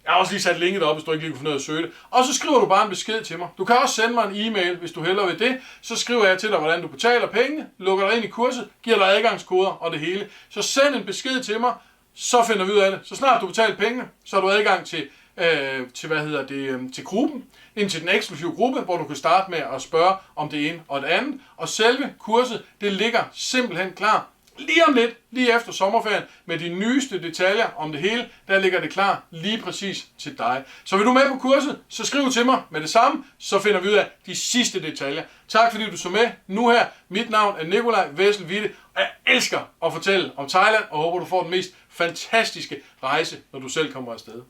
Jeg har også lige sat linket op, hvis du ikke lige kunne finde noget at søge det. Og så skriver du bare en besked til mig. Du kan også sende mig en e-mail, hvis du hellere vil det. Så skriver jeg til dig, hvordan du betaler pengene, lukker dig ind i kurset, giver dig adgangskoder og det hele. Så send en besked til mig, så finder vi ud af det. Så snart du betaler pengene, så har du adgang til gruppen, ind til den eksklusive gruppe, hvor du kan starte med at spørge om det ene og det andet. Og selve kurset, det ligger simpelthen klar. Lige om lidt, lige efter sommerferien, med de nyeste detaljer om det hele, der ligger det klar lige præcis til dig. Så vil du med på kurset, så skriv til mig med det samme, så finder vi ud af de sidste detaljer. Tak fordi du så med nu her. Mit navn er Nikolaj Wessel Witte, og jeg elsker at fortælle om Thailand, og håber du får den mest fantastiske rejse, når du selv kommer afsted.